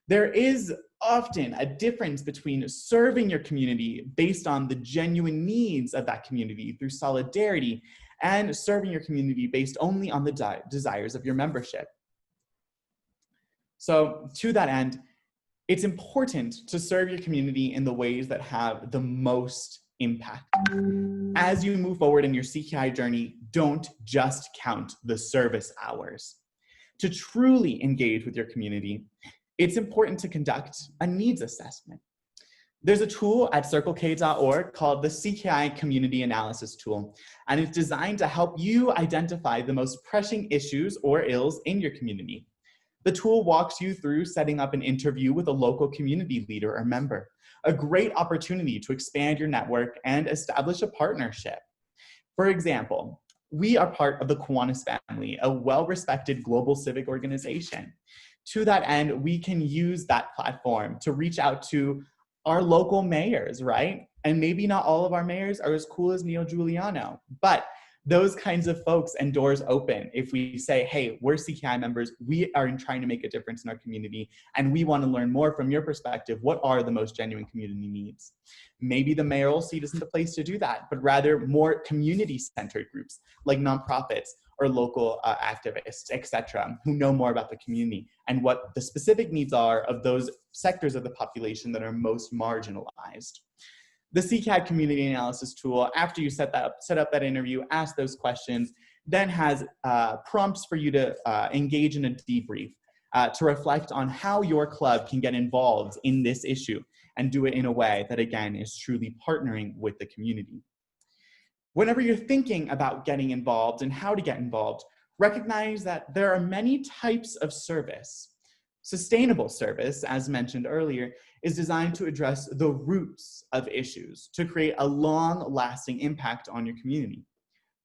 There is often a difference between serving your community based on the genuine needs of that community through solidarity and serving your community based only on the desires of your membership. So to that end, it's important to serve your community in the ways that have the most impact. As you move forward in your CKI journey, don't just count the service hours. To truly engage with your community, it's important to conduct a needs assessment. There's a tool at circlek.org called the CKI Community Analysis Tool, and it's designed to help you identify the most pressing issues or ills in your community. The tool walks you through setting up an interview with a local community leader or member, a great opportunity to expand your network and establish a partnership. For example, we are part of the Kiwanis family, a well-respected global civic organization. To that end, we can use that platform to reach out to our local mayors, right? And maybe not all of our mayors are as cool as Neil Giuliano, but those kinds of folks and doors open if we say, hey, we're CKI members, we are trying to make a difference in our community, and we want to learn more from your perspective. What are the most genuine community needs? Maybe the mayoral seat isn't the place to do that, but rather more community-centered groups like nonprofits or local activists, etc., who know more about the community and what the specific needs are of those sectors of the population that are most marginalized. The CKI Community Analysis Tool, after you set up that interview, ask those questions, then has prompts for you to engage in a debrief, to reflect on how your club can get involved in this issue and do it in a way that, again, is truly partnering with the community. Whenever you're thinking about getting involved and how to get involved, recognize that there are many types of service. Sustainable service, as mentioned earlier, is designed to address the roots of issues to create a long-lasting impact on your community.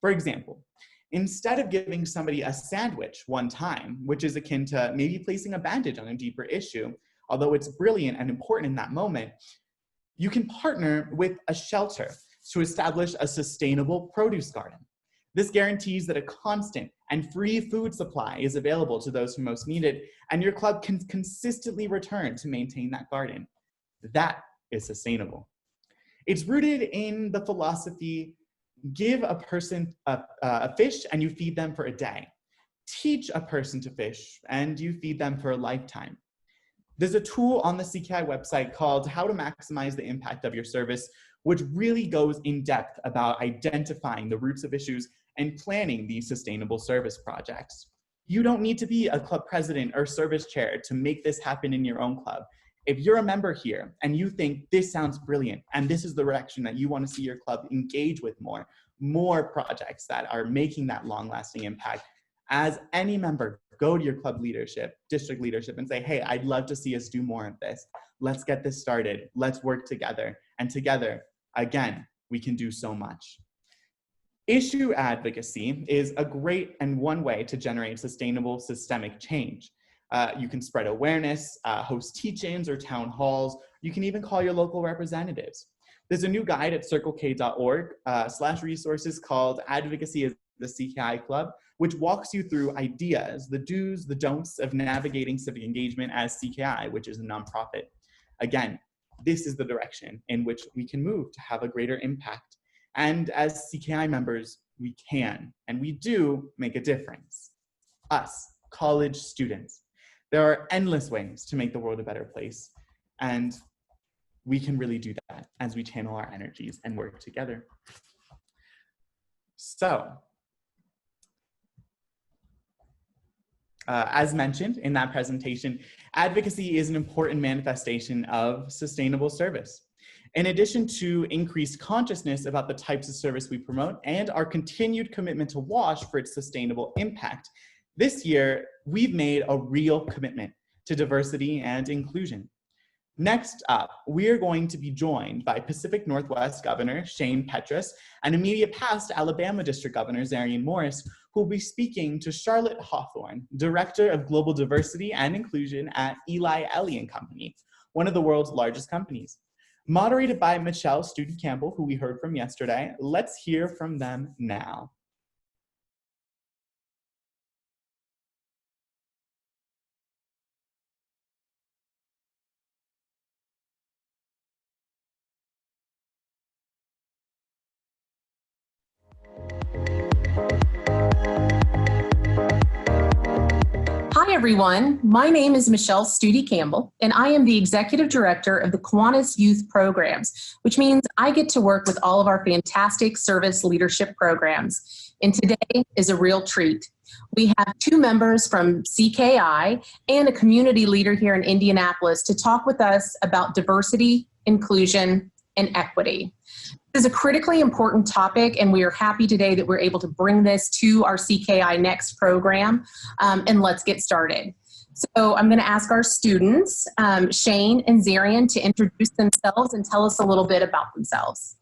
For example, instead of giving somebody a sandwich one time, which is akin to maybe placing a bandage on a deeper issue, although it's brilliant and important in that moment, you can partner with a shelter to establish a sustainable produce garden. This guarantees that a constant and free food supply is available to those who most need it, and your club can consistently return to maintain that garden. That is sustainable. It's rooted in the philosophy, give a person a fish and you feed them for a day. Teach a person to fish and you feed them for a lifetime. There's a tool on the CKI website called How to Maximize the Impact of Your Service, which really goes in depth about identifying the roots of issues and planning these sustainable service projects. You don't need to be a club president or service chair to make this happen in your own club. If you're a member here and you think this sounds brilliant and this is the direction that you want to see your club engage with more projects that are making that long-lasting impact, as any member, go to your club leadership, district leadership, and say, hey, I'd love to see us do more of this. Let's get this started. Let's work together. And together, again, we can do so much. Issue advocacy is a great and one way to generate sustainable systemic change. You can spread awareness, host teach-ins or town halls. You can even call your local representatives. There's a new guide at circlek.org/resources called Advocacy as the CKI Club, which walks you through ideas, the do's, the don'ts of navigating civic engagement as CKI, which is a nonprofit. Again, this is the direction in which we can move to have a greater impact. And as CKI members, we can, and we do make a difference. Us, college students. There are endless ways to make the world a better place. And we can really do that as we channel our energies and work together. So, as mentioned in that presentation, advocacy is an important manifestation of sustainable service. In addition to increased consciousness about the types of service we promote and our continued commitment to WASH for its sustainable impact, this year, we've made a real commitment to diversity and inclusion. Next up, we are going to be joined by Pacific Northwest Governor Shane Petrus and immediate past Alabama District Governor Zarian Morris, who will be speaking to Charlotte Hawthorne, Director of Global Diversity and Inclusion at Eli Lilly & Company, one of the world's largest companies. Moderated by Michelle Studi Campbell, who we heard from yesterday. Let's hear from them now. Hi, everyone. My name is Michelle Studi Campbell, and I am the Executive Director of the Kiwanis Youth Programs, which means I get to work with all of our fantastic service leadership programs. And today is a real treat. We have 2 members from CKI and a community leader here in Indianapolis to talk with us about diversity, inclusion, and equity. This is a critically important topic, and we are happy today that we're able to bring this to our CKI Next program, and let's get started. So I'm going to ask our students, Shane and Zarian, to introduce themselves and tell us a little bit about themselves.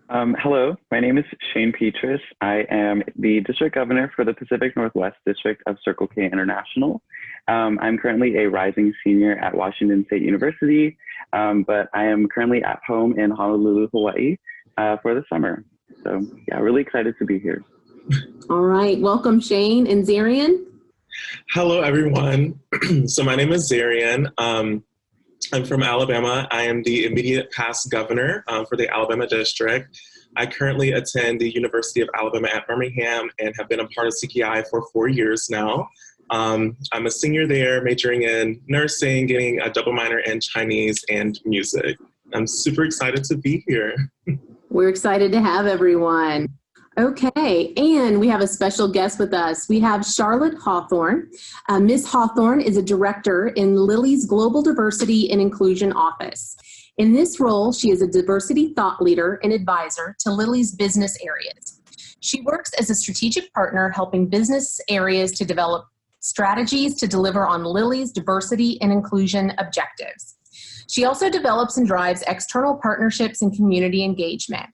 Hello, my name is Shane Petrus. I am the District Governor for the Pacific Northwest District of Circle K International. I'm currently a rising senior at Washington State University, but I am currently at home in Honolulu, Hawaii for the summer. So yeah, really excited to be here. All right, welcome Shane and Zarian. Hello everyone. So my name is Zarian. I'm from Alabama. I am the immediate past governor for the Alabama District. I currently attend the University of Alabama at Birmingham and have been a part of CKI for 4 years now. I'm a senior there, majoring in nursing, getting a double minor in Chinese and music. I'm super excited to be here. We're excited to have everyone. Okay, and we have a special guest with us. We have Charlotte Hawthorne. Ms. Hawthorne is a director in Lilly's Global Diversity and Inclusion Office. In this role, she is a diversity thought leader and advisor to Lilly's business areas. She works as a strategic partner helping business areas to develop strategies to deliver on Lilly's diversity and inclusion objectives. She also develops and drives external partnerships and community engagement.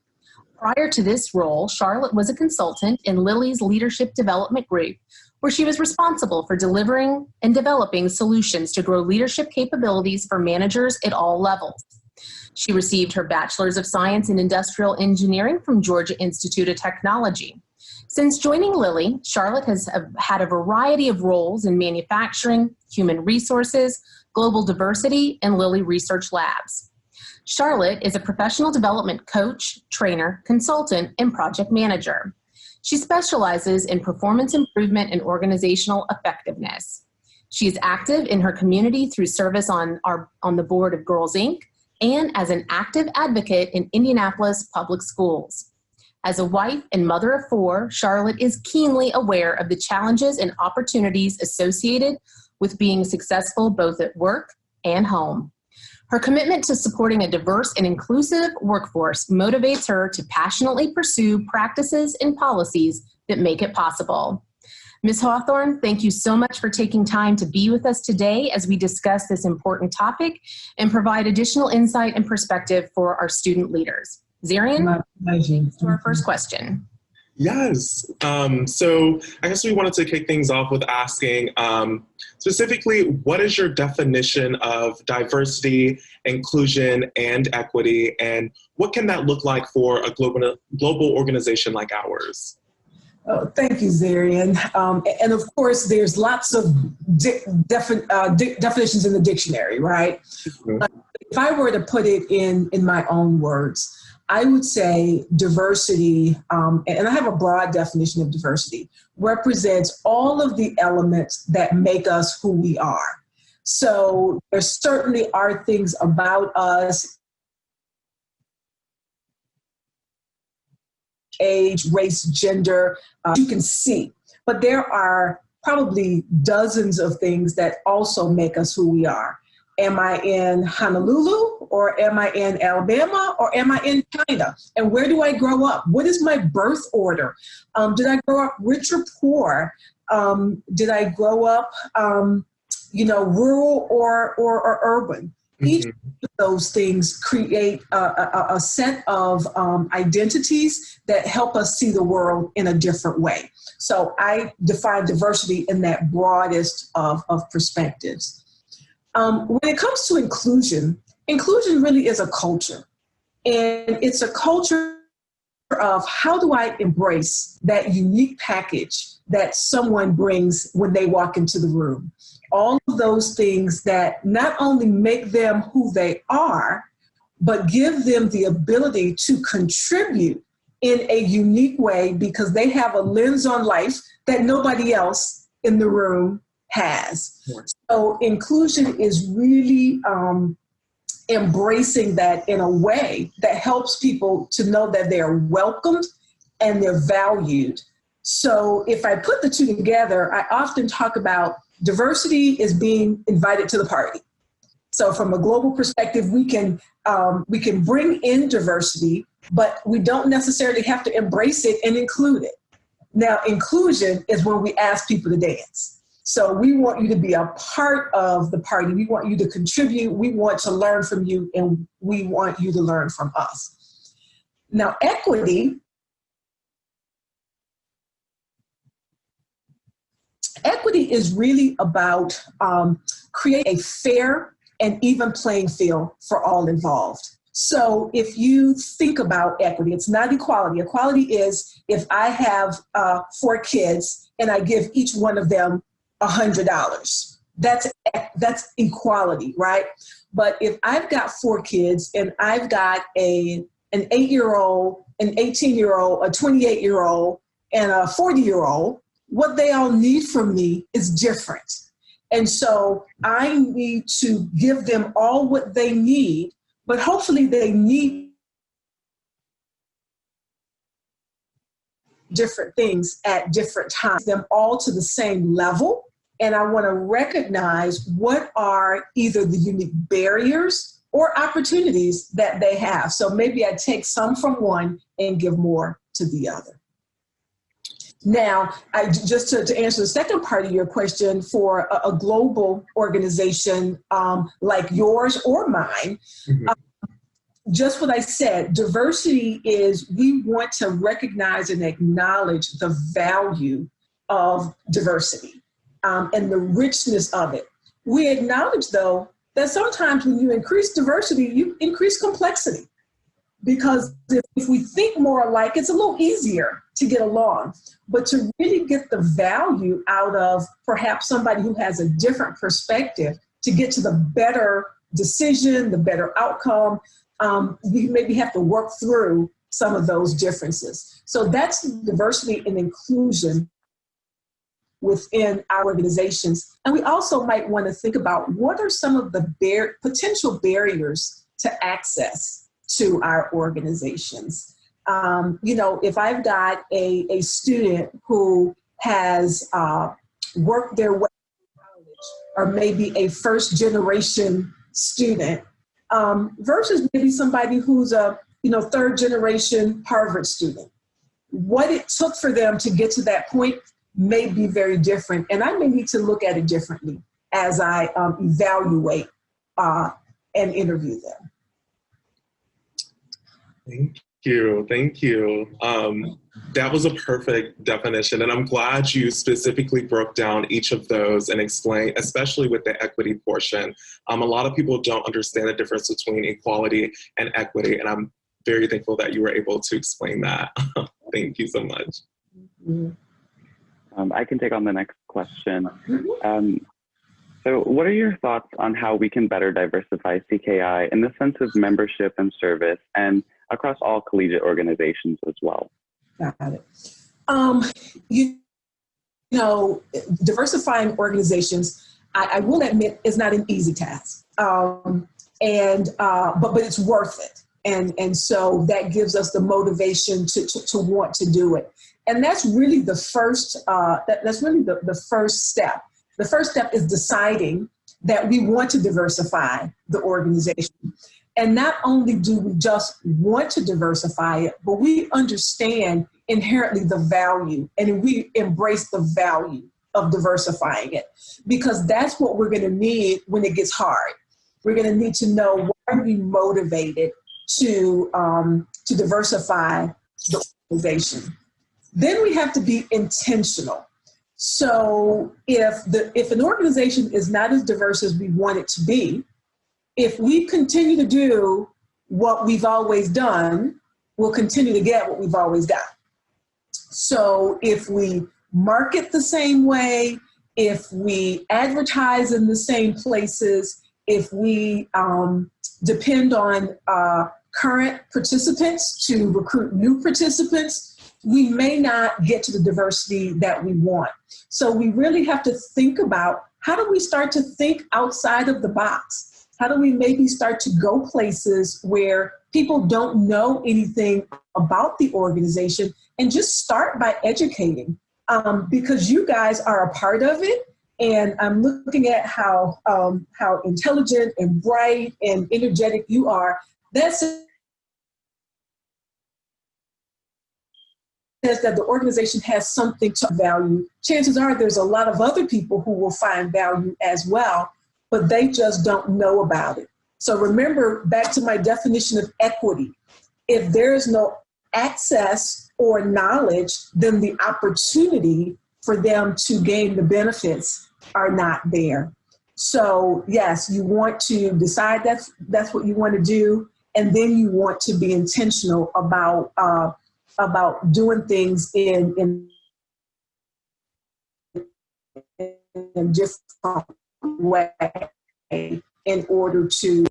Prior to this role, Charlotte was a consultant in Lilly's Leadership Development Group, where she was responsible for delivering and developing solutions to grow leadership capabilities for managers at all levels. She received her Bachelor's of Science in Industrial Engineering from Georgia Institute of Technology. Since joining Lilly, Charlotte has had a variety of roles in manufacturing, human resources, global diversity, and Lilly Research Labs. Charlotte is a professional development coach, trainer, consultant, and project manager. She specializes in performance improvement and organizational effectiveness. She is active in her community through service on the board of Girls Inc. and as an active advocate in Indianapolis public schools. As a wife and mother of 4, Charlotte is keenly aware of the challenges and opportunities associated with being successful both at work and home. Her commitment to supporting a diverse and inclusive workforce motivates her to passionately pursue practices and policies that make it possible. Ms. Hawthorne, thank you so much for taking time to be with us today as we discuss this important topic and provide additional insight and perspective for our student leaders. Zarian, to our first question. Yes. So I guess we wanted to kick things off with asking specifically, what is your definition of diversity, inclusion, and equity, and what can that look like for a global organization like ours? Oh, thank you, Zarian. And of course, there's lots of definitions in the dictionary, right? Mm-hmm. But if I were to put it in my own words, I would say diversity, and I have a broad definition of diversity, represents all of the elements that make us who we are. So there certainly are things about us, age, race, gender, you can see. But there are probably dozens of things that also make us who we are. Am I in Honolulu, or am I in Alabama, or am I in China? And where do I grow up? What is my birth order? Did I grow up rich or poor? Did I grow up, rural or urban? Mm-hmm. Each of those things create a set of identities that help us see the world in a different way. So I define diversity in that broadest of perspectives. When it comes to inclusion really is a culture. And it's a culture of how do I embrace that unique package that someone brings when they walk into the room. All of those things that not only make them who they are, but give them the ability to contribute in a unique way because they have a lens on life that nobody else in the room has. So inclusion is really embracing that in a way that helps people to know that they're welcomed and they're valued. So if I put the two together, I often talk about diversity is being invited to the party. So from a global perspective, we can bring in diversity, but we don't necessarily have to embrace it and include it. Now, inclusion is when we ask people to dance. So we want you to be a part of the party. We want you to contribute. We want to learn from you, and we want you to learn from us. Now, equity is really about creating a fair and even playing field for all involved. So if you think about equity, it's not equality. Equality is if I have 4 kids and I give each one of them $100. That's equality, right? But if I've got 4 kids and I've got an 8-year-old, an 18-year-old, a 28-year-old, and a 40-year-old, what they all need from me is different. And so I need to give them all what they need, but hopefully they need different things at different times, them all to the same level. And I want to recognize what are either the unique barriers or opportunities that they have. So maybe I take some from one and give more to the other. Now, just to answer the second part of your question, for a global organization like yours or mine, mm-hmm. Just what I said, diversity is we want to recognize and acknowledge the value of diversity and the richness of it. We acknowledge, though, that sometimes when you increase diversity, you increase complexity. Because if we think more alike, it's a little easier to get along. But to really get the value out of perhaps somebody who has a different perspective to get to the better decision, the better outcome, we maybe have to work through some of those differences. So that's diversity and inclusion within our organizations. And we also might want to think about what are some of the potential barriers to access to our organizations. If I've got a student who has worked their way through college, or maybe a first generation student, versus maybe somebody who's a third generation Harvard student. What it took for them to get to that point may be very different, and I may need to look at it differently as I evaluate and interview them. Thank you. That was a perfect definition, and I'm glad you specifically broke down each of those and explained, especially with the equity portion. A lot of people don't understand the difference between equality and equity, and I'm very thankful that you were able to explain that. Thank you so much. I can take on the next question. So what are your thoughts on how we can better diversify CKI in the sense of membership and service, and across all collegiate organizations as well? Got it. Diversifying organizations, I will admit it's not an easy task, but it's worth it. And so that gives us the motivation to want to do it. And that's really the first, that's really the first step. The first step is deciding that we want to diversify the organization. And not only do we just want to diversify it, but we understand inherently the value, and we embrace the value of diversifying it, because that's what we're going to need when it gets hard. We're going to need to know, why are we motivated to diversify the organization? Then we have to be intentional. So if an organization is not as diverse as we want it to be, if we continue to do what we've always done, we'll continue to get what we've always got. So if we market the same way, if we advertise in the same places, if we depend on current participants to recruit new participants, we may not get to the diversity that we want. So we really have to think about, how do we start to think outside of the box? How do we maybe start to go places where people don't know anything about the organization, and just start by educating? Because you guys are a part of it. And I'm looking at how intelligent and bright and energetic you are. That says that the organization has something to value. Chances are there's a lot of other people who will find value as well, but they just don't know about it. So remember, back to my definition of equity, if there's no access or knowledge, then the opportunity for them to gain the benefits are not there. So yes, you want to decide that's what you want to do, and then you want to be intentional about doing things in a different way in order to.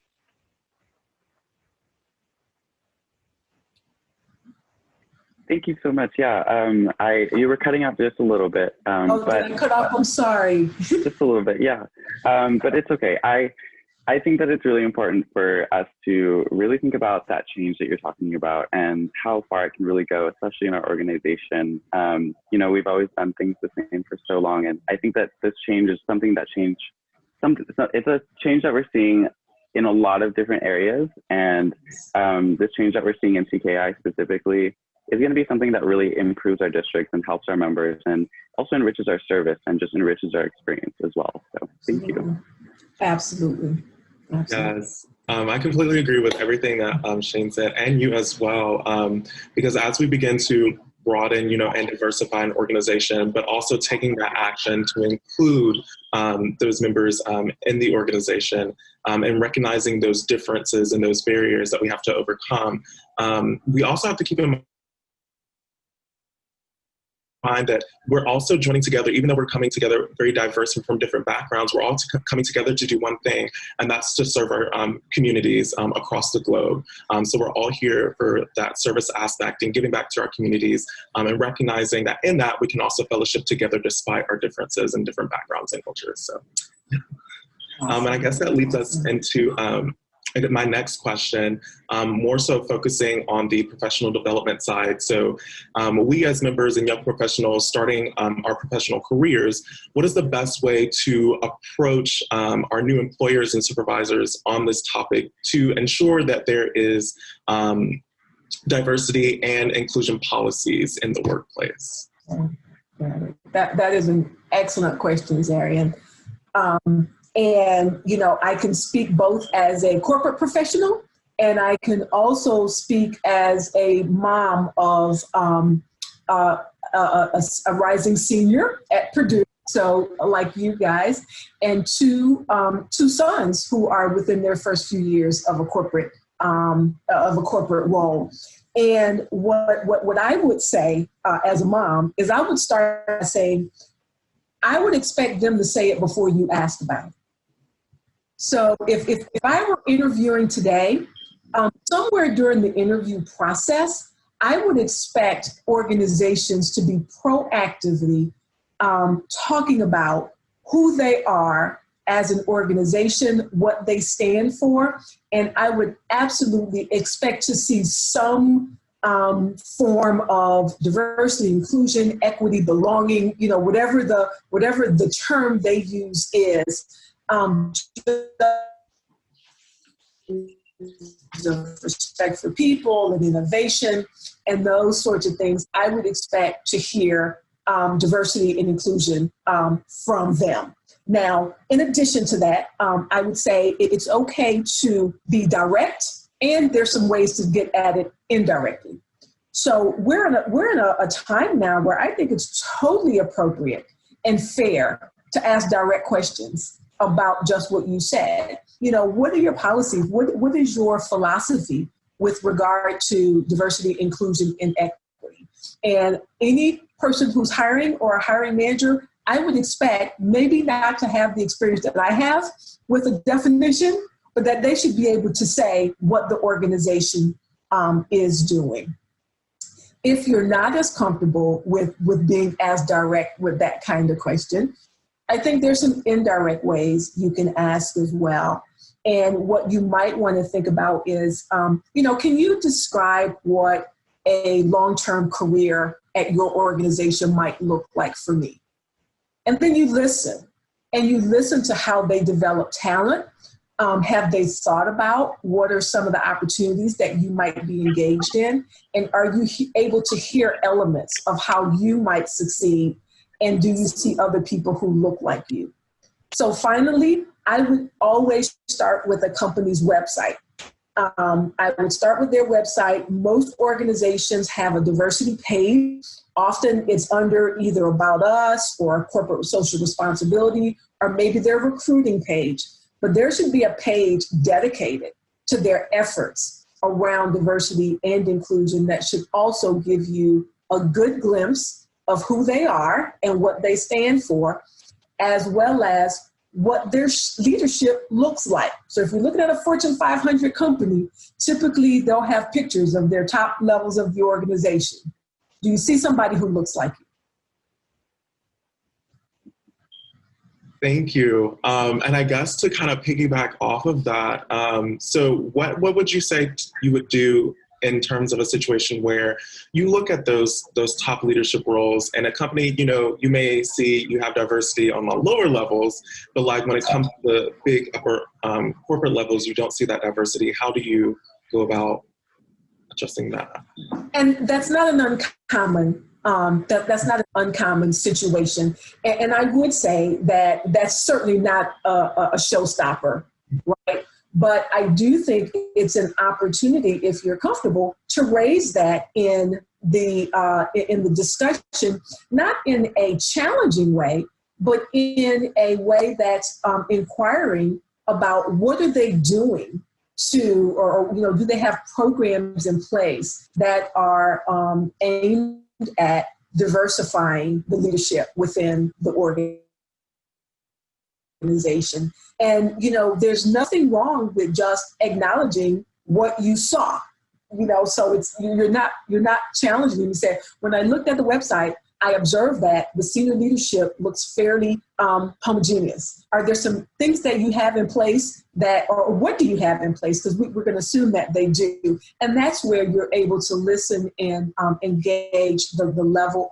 Thank you so much. Yeah, you were cutting out just a little bit. But did I cut off? I'm sorry. Just a little bit, yeah. But it's okay. I think that it's really important for us to really think about that change that you're talking about and how far it can really go, especially in our organization. You know, we've always done things the same for so long, and I think that this change is it's a change that we're seeing in a lot of different areas, and this change that we're seeing in CKI specifically is going to be something that really improves our districts and helps our members, and also enriches our service and just enriches our experience as well. So thank you. Absolutely. Yes, I completely agree with everything that Shane said, and you as well, because as we begin to broaden, you know, and diversify an organization, but also taking that action to include those members in the organization, and recognizing those differences and those barriers that we have to overcome, we also have to keep in mind that we're also joining together, even though we're coming together very diverse and from different backgrounds, we're all coming together to do one thing, and that's to serve our communities across the globe. So we're all here for that service aspect and giving back to our communities, and recognizing that in that we can also fellowship together despite our differences and different backgrounds and cultures. So, yeah. And I guess that leads us into my next question, more so focusing on the professional development side. So we as members and young professionals starting our professional careers, what is the best way to approach our new employers and supervisors on this topic to ensure that there is diversity and inclusion policies in the workplace? That is an excellent question, Zarian. And, you know, I can speak both as a corporate professional, and I can also speak as a mom of a rising senior at Purdue, so like you guys, and two sons who are within their first few years of a corporate role. And what I would say as a mom is I would start by saying, I would expect them to say it before you ask about it. So if I were interviewing today, somewhere during the interview process, I would expect organizations to be proactively talking about who they are, as an organization, what they stand for. And I would absolutely expect to see some form of diversity, inclusion, equity, belonging, whatever the term they use is, of respect for people and innovation and those sorts of things. I would expect to hear diversity and inclusion from them. Now, in addition to that, I would say it's okay to be direct, and there's some ways to get at it indirectly. So we're in a time now where I think it's totally appropriate and fair to ask direct questions about just what you said. What are your policies? What is your philosophy with regard to diversity, inclusion, and equity? And any person who's hiring or a hiring manager, I would expect maybe not to have the experience that I have with a definition, but that they should be able to say what the organization is doing. If you're not as comfortable with being as direct with that kind of question, I think there's some indirect ways you can ask as well. And what you might want to think about is, can you describe what a long-term career at your organization might look like for me? And then you listen, and you listen to how they develop talent. Have they thought about what are some of the opportunities that you might be engaged in? And are you able to hear elements of how you might succeed? And do you see other people who look like you? So finally, I would always start with a company's website. I would start with their website. Most organizations have a diversity page. Often it's under either About Us or corporate social responsibility, or maybe their recruiting page. But there should be a page dedicated to their efforts around diversity and inclusion that should also give you a good glimpse of who they are and what they stand for, as well as what their leadership looks like. So if you're looking at a Fortune 500 company, typically they'll have pictures of their top levels of the organization. Do you see somebody who looks like you? Thank you. And I guess to kind of piggyback off of that, so what would you say you would do in terms of a situation where you look at those top leadership roles and a company, you may see you have diversity on the lower levels, but like when it comes to the big upper corporate levels, you don't see that diversity. How do you go about adjusting that? And that's not an uncommon that's not an uncommon situation. And I would say that that's certainly not a showstopper, right? But I do think it's an opportunity, if you're comfortable, to raise that in the discussion, not in a challenging way, but in a way that's inquiring about what are they doing to, or do they have programs in place that are aimed at diversifying the leadership within the organization. And, there's nothing wrong with just acknowledging what you saw, so it's, you're not challenging them. You say, when I looked at the website, I observed that the senior leadership looks fairly homogeneous. Are there some things that you have in place or what do you have in place? Because we're going to assume that they do. And that's where you're able to listen and engage the level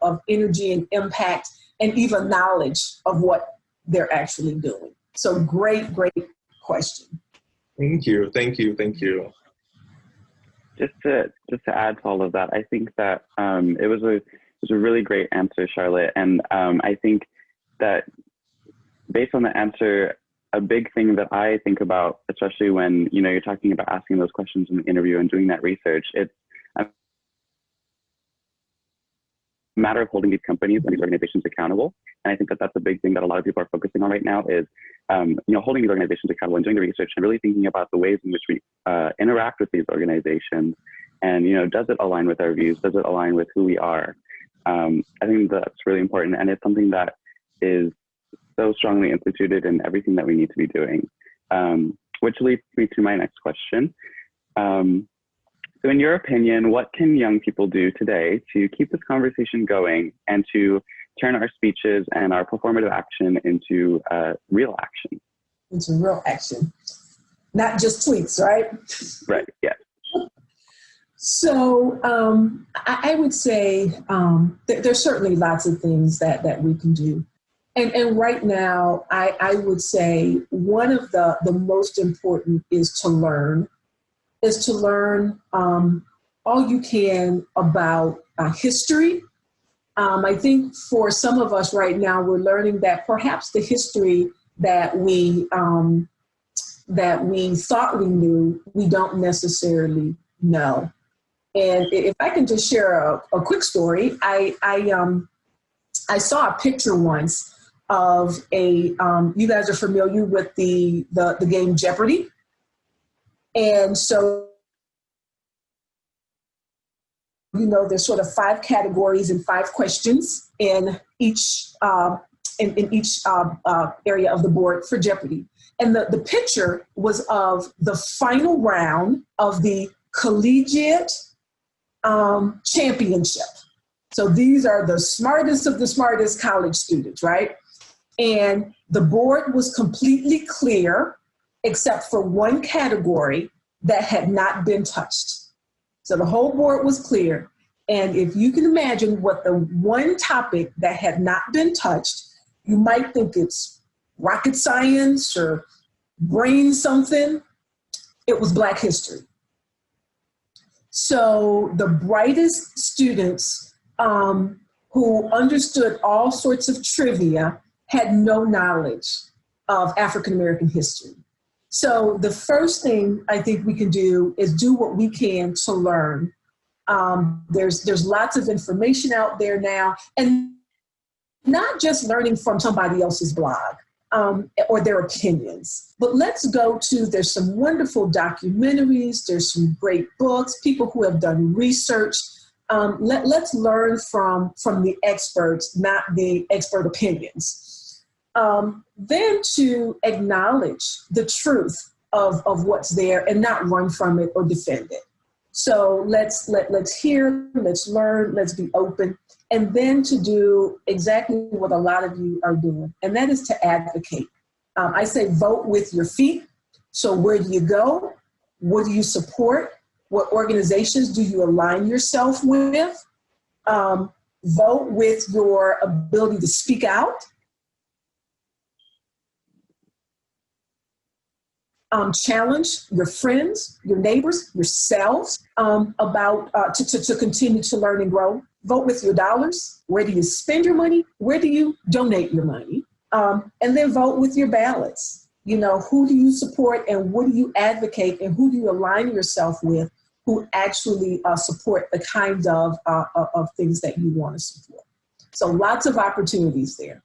of energy and impact and even knowledge of what they're actually doing. So great question. Thank you. Just to add to all of that, I think that it was a really great answer, Charlotte. And I think that based on the answer, a big thing that I think about, especially when you're talking about asking those questions in the interview and doing that research, it's a matter of holding these companies and these organizations accountable. And I think that that's a big thing that a lot of people are focusing on right now is holding these organizations accountable and doing the research and really thinking about the ways in which we interact with these organizations. And, does it align with our views? Does it align with who we are? I think that's really important. And it's something that is so strongly instituted in everything that we need to be doing, which leads me to my next question. So in your opinion, what can young people do today to keep this conversation going and to turn our speeches and our performative action into real action. Into real action, not just tweets, right? Right, yeah. So I would say there's certainly lots of things that we can do. And right now, I would say one of the most important is to learn all you can about history. I think for some of us right now, we're learning that perhaps the history that we thought we knew, we don't necessarily know. And if I can just share a quick story, I saw a picture once of you guys are familiar with the game Jeopardy. And so, there's sort of 5 categories and 5 questions in each area of the board for Jeopardy. And the picture was of the final round of the collegiate championship. So these are the smartest of the smartest college students, right? And the board was completely clear except for one category that had not been touched. So the whole board was clear. And if you can imagine what the one topic that had not been touched, you might think it's rocket science or brain something. It was Black history. So the brightest students who understood all sorts of trivia had no knowledge of African-American history. So the first thing I think we can do is do what we can to learn. There's lots of information out there now, and not just learning from somebody else's blog or their opinions, but let's go to, there's some wonderful documentaries, there's some great books, people who have done research. Let's learn from the experts, not the expert opinions. Then to acknowledge the truth of what's there and not run from it or defend it. So let's hear, let's learn, let's be open, and then to do exactly what a lot of you are doing, and that is to advocate. I say vote with your feet. So where do you go? What do you support? What organizations do you align yourself with? Vote with your ability to speak out. Challenge your friends, your neighbors, yourselves to continue to learn and grow. Vote with your dollars. Where do you spend your money? Where do you donate your money? And then vote with your ballots. Who do you support and what do you advocate and who do you align yourself with who actually support the kind of things that you want to support. So lots of opportunities there.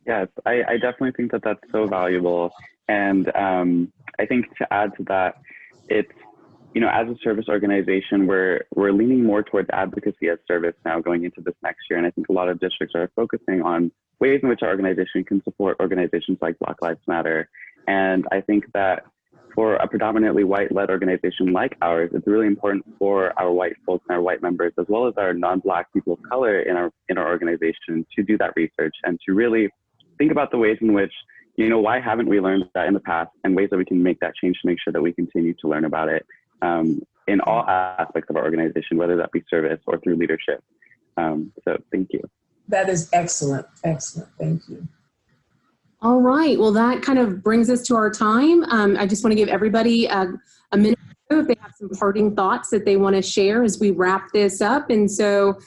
Yes, I definitely think that that's so valuable. And I think to add to that, it's, as a service organization, we're leaning more towards advocacy as service now going into this next year. And I think a lot of districts are focusing on ways in which our organization can support organizations like Black Lives Matter. And I think that for a predominantly white-led organization like ours, it's really important for our white folks and our white members, as well as our non-Black people of color in our organization, to do that research and to really think about the ways in which, why haven't we learned that in the past, and ways that we can make that change to make sure that we continue to learn about it in all aspects of our organization, whether that be service or through leadership. So thank you. That is excellent. Excellent. Thank you. All right. Well, that kind of brings us to our time. I just want to give everybody a minute if they have some parting thoughts that they want to share as we wrap this up. And so,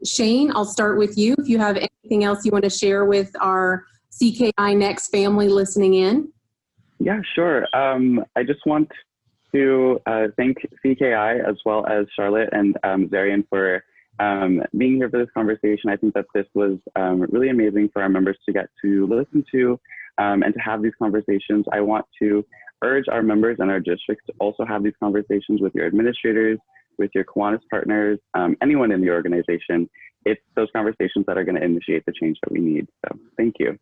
Shane, I'll start with you. If you have anything else you want to share with our CKI Next family listening in. Yeah, sure. I just want to thank CKI as well as Charlotte and Zarian for being here for this conversation. I think that this was really amazing for our members to get to listen to and to have these conversations. I want to urge our members and our districts to also have these conversations with your administrators, with your Kiwanis partners, anyone in the organization. It's those conversations that are going to initiate the change that we need. So thank you.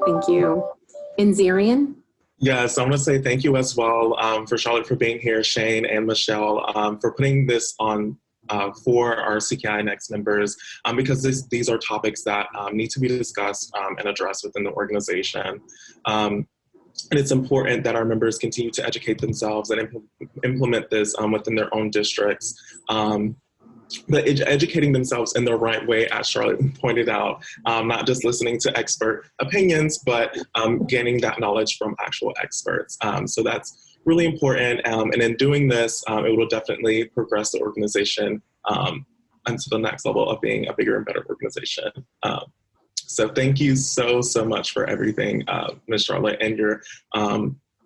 Thank you. And Zarian? Yes, I want to say thank you as well for Charlotte for being here, Shane and Michelle for putting this on for our CKI Next members, because these are topics that need to be discussed and addressed within the organization. And it's important that our members continue to educate themselves and implement this within their own districts. But educating themselves in the right way, as Charlotte pointed out, not just listening to expert opinions, but gaining that knowledge from actual experts. So that's really important. And in doing this, it will definitely progress the organization onto the next level of being a bigger and better organization. So thank you so much for everything, Ms. Charlotte, and your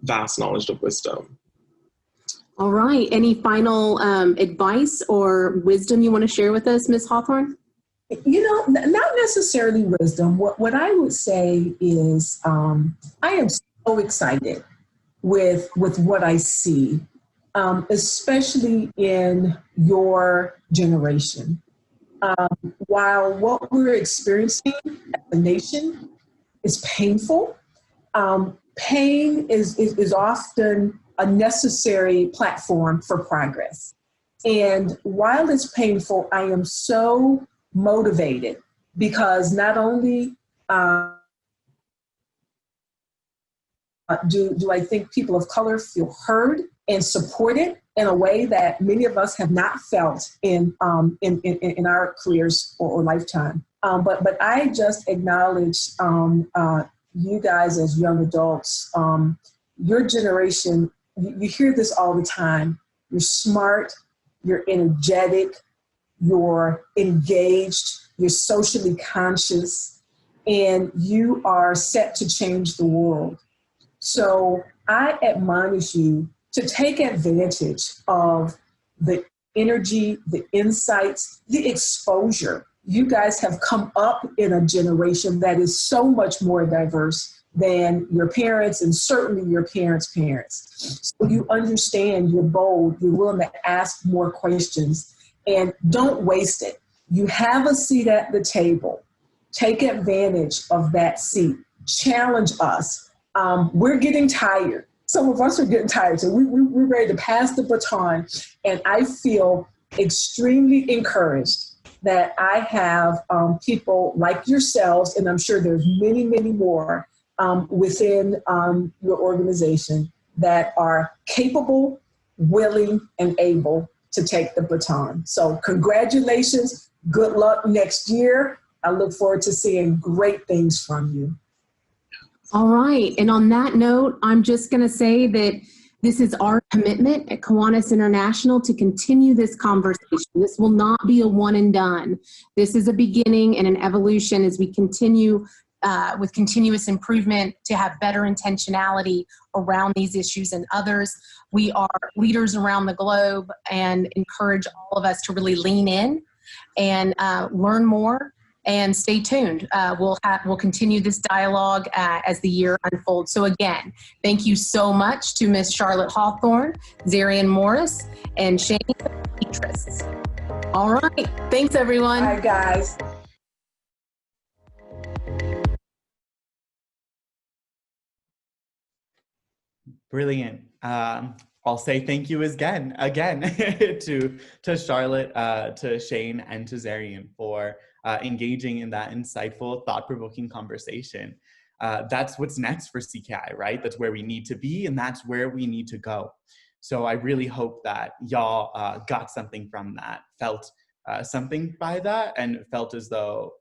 vast knowledge of wisdom. All right. Any final advice or wisdom you want to share with us, Ms. Hawthorne? You know, not necessarily wisdom. What I would say is I am so excited with what I see, especially in your generation. While what we're experiencing as a nation is painful, pain is often a necessary platform for progress. And while it's painful, I am so motivated because not only do I think people of color feel heard and supported in a way that many of us have not felt in our careers or lifetime. But I just acknowledge you guys as young adults, your generation. You hear this all the time. You're smart, you're energetic, you're engaged, you're socially conscious, and you are set to change the world. So I admonish you to take advantage of the energy, the insights, the exposure. You guys have come up in a generation that is so much more diverse than your parents and certainly your parents' parents. So you understand, you're bold, you're willing to ask more questions, and don't waste it. You have a seat at the table. Take advantage of that seat. Challenge us. We're getting tired. Some of us are getting tired, so we're ready to pass the baton, and I feel extremely encouraged that I have people like yourselves, and I'm sure there's many, many more within your organization that are capable, willing, and able to take the baton. So congratulations, good luck next year. I look forward to seeing great things from you. All right. And on that note, I'm just going to say that this is our commitment at Kiwanis International to continue this conversation. This will not be a one and done. This is a beginning and an evolution as we continue with continuous improvement to have better intentionality around these issues and others. We are leaders around the globe and encourage all of us to really lean in and learn more and stay tuned. We'll continue this dialogue as the year unfolds. So again, thank you so much to Ms. Charlotte Hawthorne, Zarian Morris, and Shane Petrus. All right. Thanks, everyone. Bye, guys. Brilliant. I'll say thank you again to Charlotte, to Shane, and to Zarian for engaging in that insightful, thought-provoking conversation. That's what's next for CKI, right? That's where we need to be, and that's where we need to go. So I really hope that y'all got something from that, felt something by that, and felt as though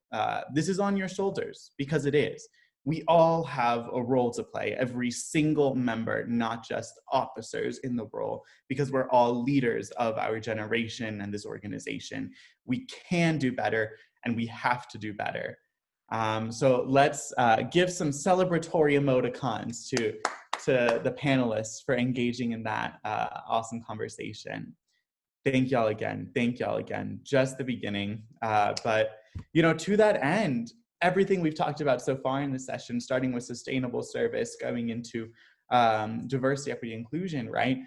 this is on your shoulders, because it is. We all have a role to play, every single member, not just officers in the role, because we're all leaders of our generation and this organization. We can do better, and we have to do better. So let's give some celebratory emoticons to the panelists for engaging in that awesome conversation. Thank y'all again. Thank y'all again. Just the beginning. But, you know, to that end, everything we've talked about so far in this session, starting with sustainable service, going into diversity, equity, inclusion, right?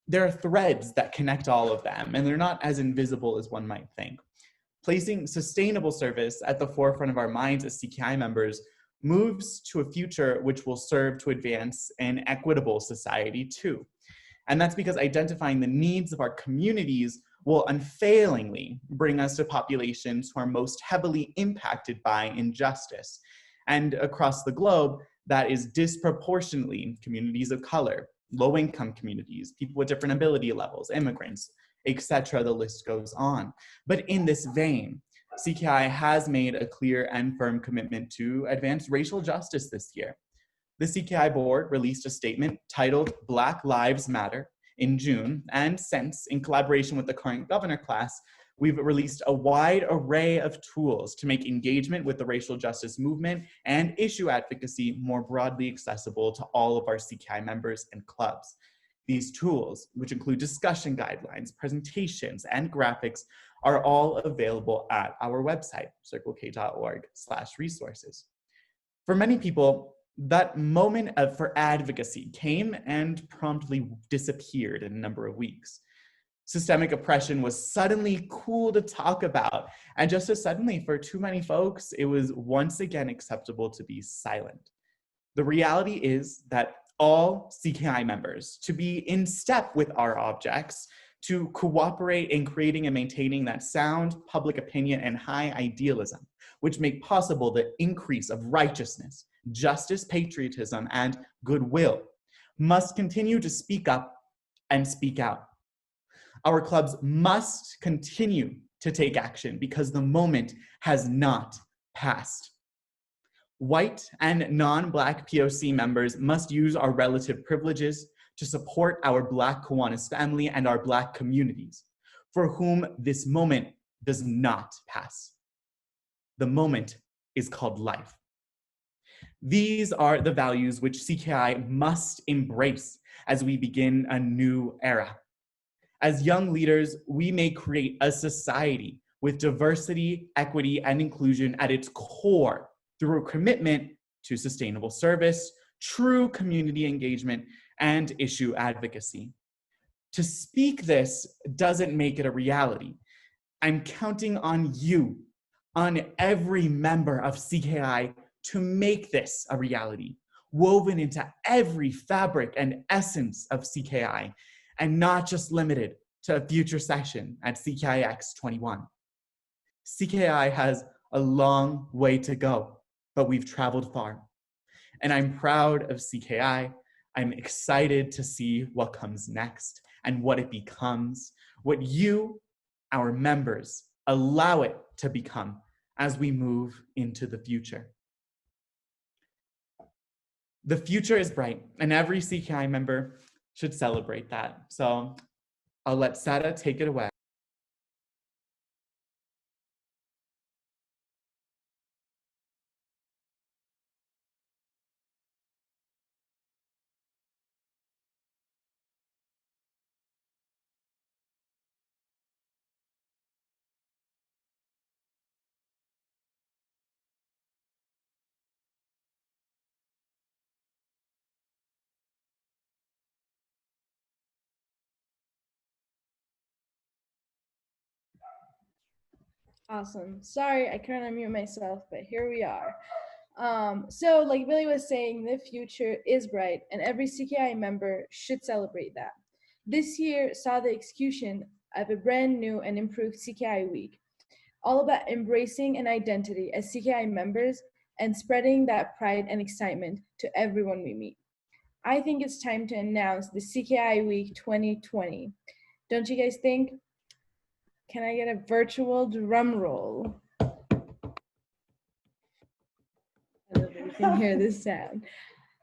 There are threads that connect all of them, and they're not as invisible as one might think. Placing sustainable service at the forefront of our minds as CKI members moves to a future which will serve to advance an equitable society too. And that's because identifying the needs of our communities will unfailingly bring us to populations who are most heavily impacted by injustice. And across the globe, that is disproportionately communities of color, low-income communities, people with different ability levels, immigrants, etc. The list goes on. But in this vein, CKI has made a clear and firm commitment to advance racial justice this year. The CKI board released a statement titled Black Lives Matter in June, and since, in collaboration with the current governor class, we've released a wide array of tools to make engagement with the racial justice movement and issue advocacy more broadly accessible to all of our CKI members and clubs. These tools, which include discussion guidelines, presentations, and graphics, are all available at our website, circlek.org/resources. For many people, that moment for advocacy came and promptly disappeared in a number of weeks. Systemic oppression was suddenly cool to talk about, and just as suddenly, for too many folks, it was once again acceptable to be silent. The reality is that all CKI members, to be in step with our objects, to cooperate in creating and maintaining that sound public opinion and high idealism, which make possible the increase of righteousness, justice, patriotism, and goodwill, must continue to speak up and speak out. Our clubs must continue to take action because the moment has not passed. White and non-Black POC members must use our relative privileges to support our Black Kiwanis family and our Black communities, for whom this moment does not pass. The moment is called life. These are the values which CKI must embrace as we begin a new era. As young leaders, we may create a society with diversity, equity, and inclusion at its core through a commitment to sustainable service, true community engagement, and issue advocacy. To speak this doesn't make it a reality. I'm counting on you, on every member of CKI, to make this a reality, woven into every fabric and essence of CKI, and not just limited to a future session at CKIX 21. CKI has a long way to go, but we've traveled far. And I'm proud of CKI. I'm excited to see what comes next and what it becomes, what you, our members, allow it to become as we move into the future. The future is bright, and every CKI member should celebrate that. So I'll let Sada take it away. Awesome. Sorry, I couldn't unmute myself, but here we are. So like Billy was saying, the future is bright and every CKI member should celebrate that. This year saw the execution of a brand new and improved CKI week, all about embracing an identity as CKI members and spreading that pride and excitement to everyone we meet. I think it's time to announce the CKI Week 2020. Don't you guys think? Can I get a virtual drum roll? I don't know if you can hear this sound.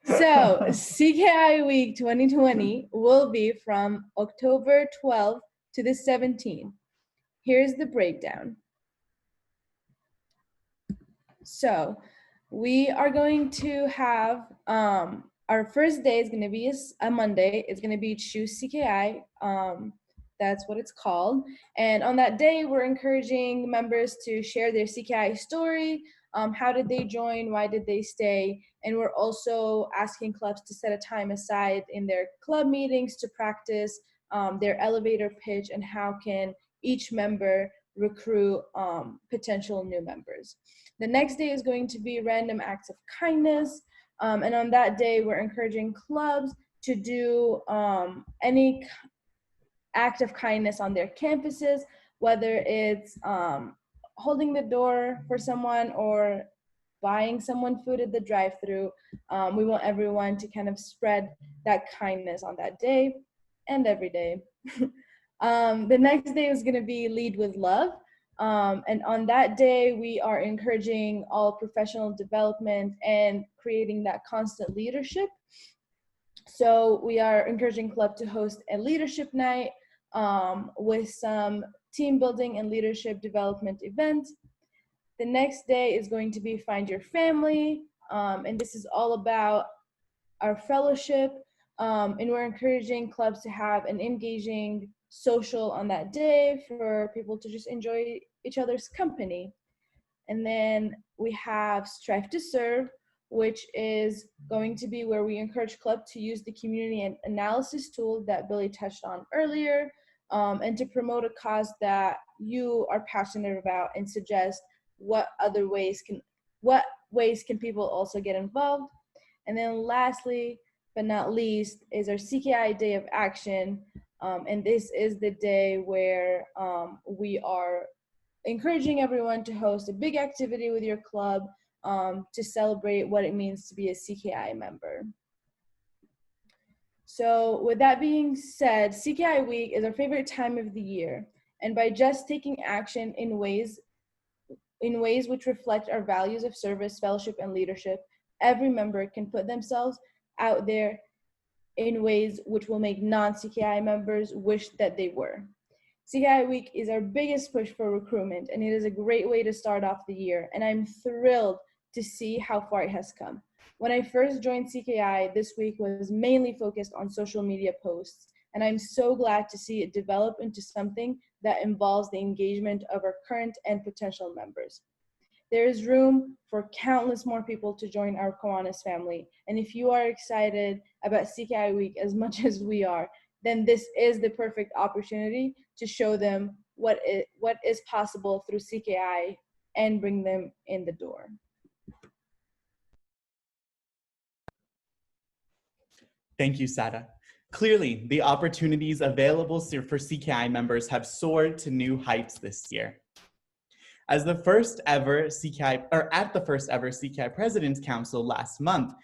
So CKI Week 2020 will be from October 12th to the 17th. Here's the breakdown. So we are going to have, our first day is going to be a Monday. It's going to be Choose CKI. That's what it's called. And on that day, we're encouraging members to share their CKI story. How did they join? Why did they stay? And we're also asking clubs to set a time aside in their club meetings to practice their elevator pitch and how can each member recruit potential new members. The next day is going to be random acts of kindness. And on that day, we're encouraging clubs to do any act of kindness on their campuses, whether it's holding the door for someone or buying someone food at the drive-thru. We want everyone to kind of spread that kindness on that day and every day. The next day is going to be Lead with Love. And on that day, we are encouraging all professional development and creating that constant leadership. So we are encouraging club to host a leadership night with some team building and leadership development events. The next day is going to be Find Your Family. And this is all about our fellowship. And we're encouraging clubs to have an engaging social on that day for people to just enjoy each other's company. And then we have Strive to Serve, which is going to be where we encourage club to use the community analysis tool that Billy touched on earlier, and to promote a cause that you are passionate about and suggest what ways can people also get involved. And then lastly, but not least, is our CKI Day of Action. And this is the day where we are encouraging everyone to host a big activity with your club to celebrate what it means to be a CKI member. So with that being said, CKI Week is our favorite time of the year. And by just taking action in ways which reflect our values of service, fellowship, and leadership, every member can put themselves out there in ways which will make non-CKI members wish that they were. CKI Week is our biggest push for recruitment, and it is a great way to start off the year, and I'm thrilled to see how far it has come. When I first joined CKI, this week was mainly focused on social media posts, and I'm so glad to see it develop into something that involves the engagement of our current and potential members. There is room for countless more people to join our Kiwanis family, and if you are excited about CKI Week as much as we are, then this is the perfect opportunity to show them what is possible through CKI and bring them in the door. Thank you, Sada. Clearly, the opportunities available for CKI members have soared to new heights this year. At the first ever CKI President's Council last month,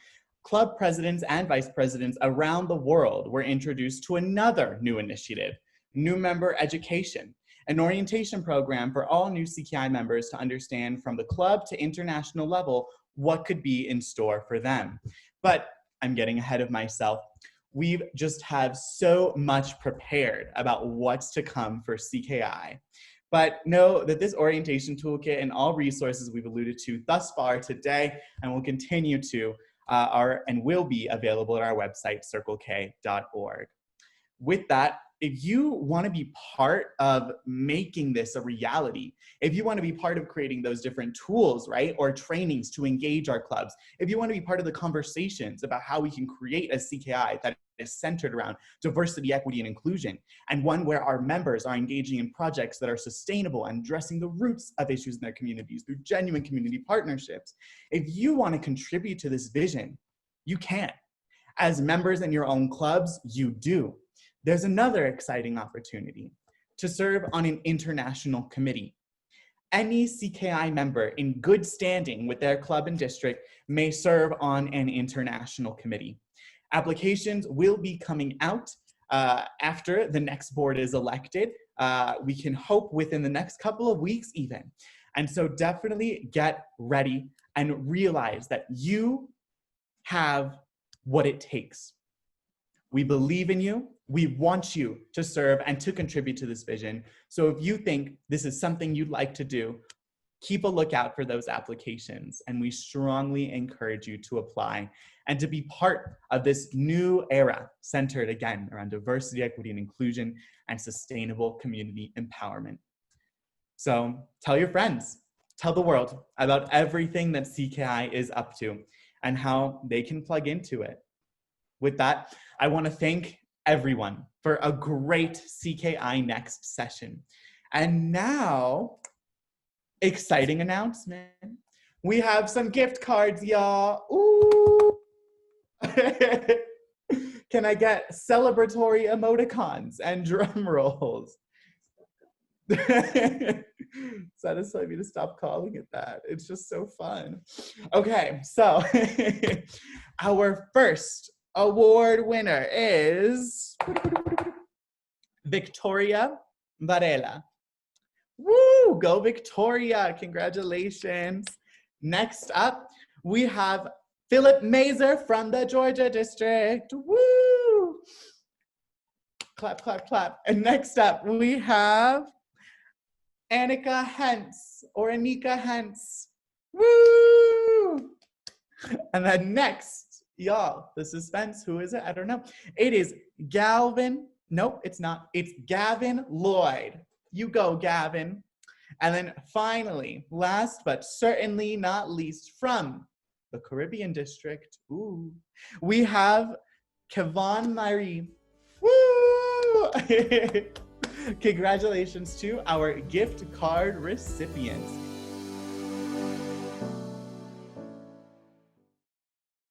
club presidents and vice presidents around the world were introduced to another new initiative, New Member Education, an orientation program for all new CKI members to understand from the club to international level what could be in store for them. But I'm getting ahead of myself. We've just have so much prepared about what's to come for CKI. But know that this orientation toolkit and all resources we've alluded to thus far today and will continue to are and will be available at our website, circlek.org. With that, if you want to be part of making this a reality, if you want to be part of creating those different tools, right, or trainings to engage our clubs, if you want to be part of the conversations about how we can create a CKI that is centered around diversity, equity, and inclusion, and one where our members are engaging in projects that are sustainable and addressing the roots of issues in their communities through genuine community partnerships, if you want to contribute to this vision, you can. As members in your own clubs, you do. There's another exciting opportunity to serve on an international committee. Any CKI member in good standing with their club and district may serve on an international committee. Applications will be coming out after the next board is elected. We can hope within the next couple of weeks even. And so definitely get ready and realize that you have what it takes. We believe in you. We want you to serve and to contribute to this vision. So if you think this is something you'd like to do, keep a lookout for those applications. And we strongly encourage you to apply and to be part of this new era centered again around diversity, equity, and inclusion and sustainable community empowerment. So tell your friends, tell the world about everything that CKI is up to and how they can plug into it. With that, I want to thank everyone for a great CKI Next session. And now, exciting announcement. We have some gift cards, y'all. Ooh. Can I get celebratory emoticons and drum rolls? Satisfy me to stop calling it that. It's just so fun. Okay, so our first award winner is Victoria Varela. Woo! Go Victoria! Congratulations. Next up, we have Philip Mazer from the Georgia District. Woo! Clap, clap, clap. And next up, we have Anika Hentz, or Anika Hentz. Woo! And then next, y'all, the suspense, who is it? I don't know. It is Galvin. Nope, it's not. It's Gavin Lloyd. You go, Gavin. And then finally, last but certainly not least, from the Caribbean District, ooh, we have Kevon Marie. Woo! Congratulations to our gift card recipients.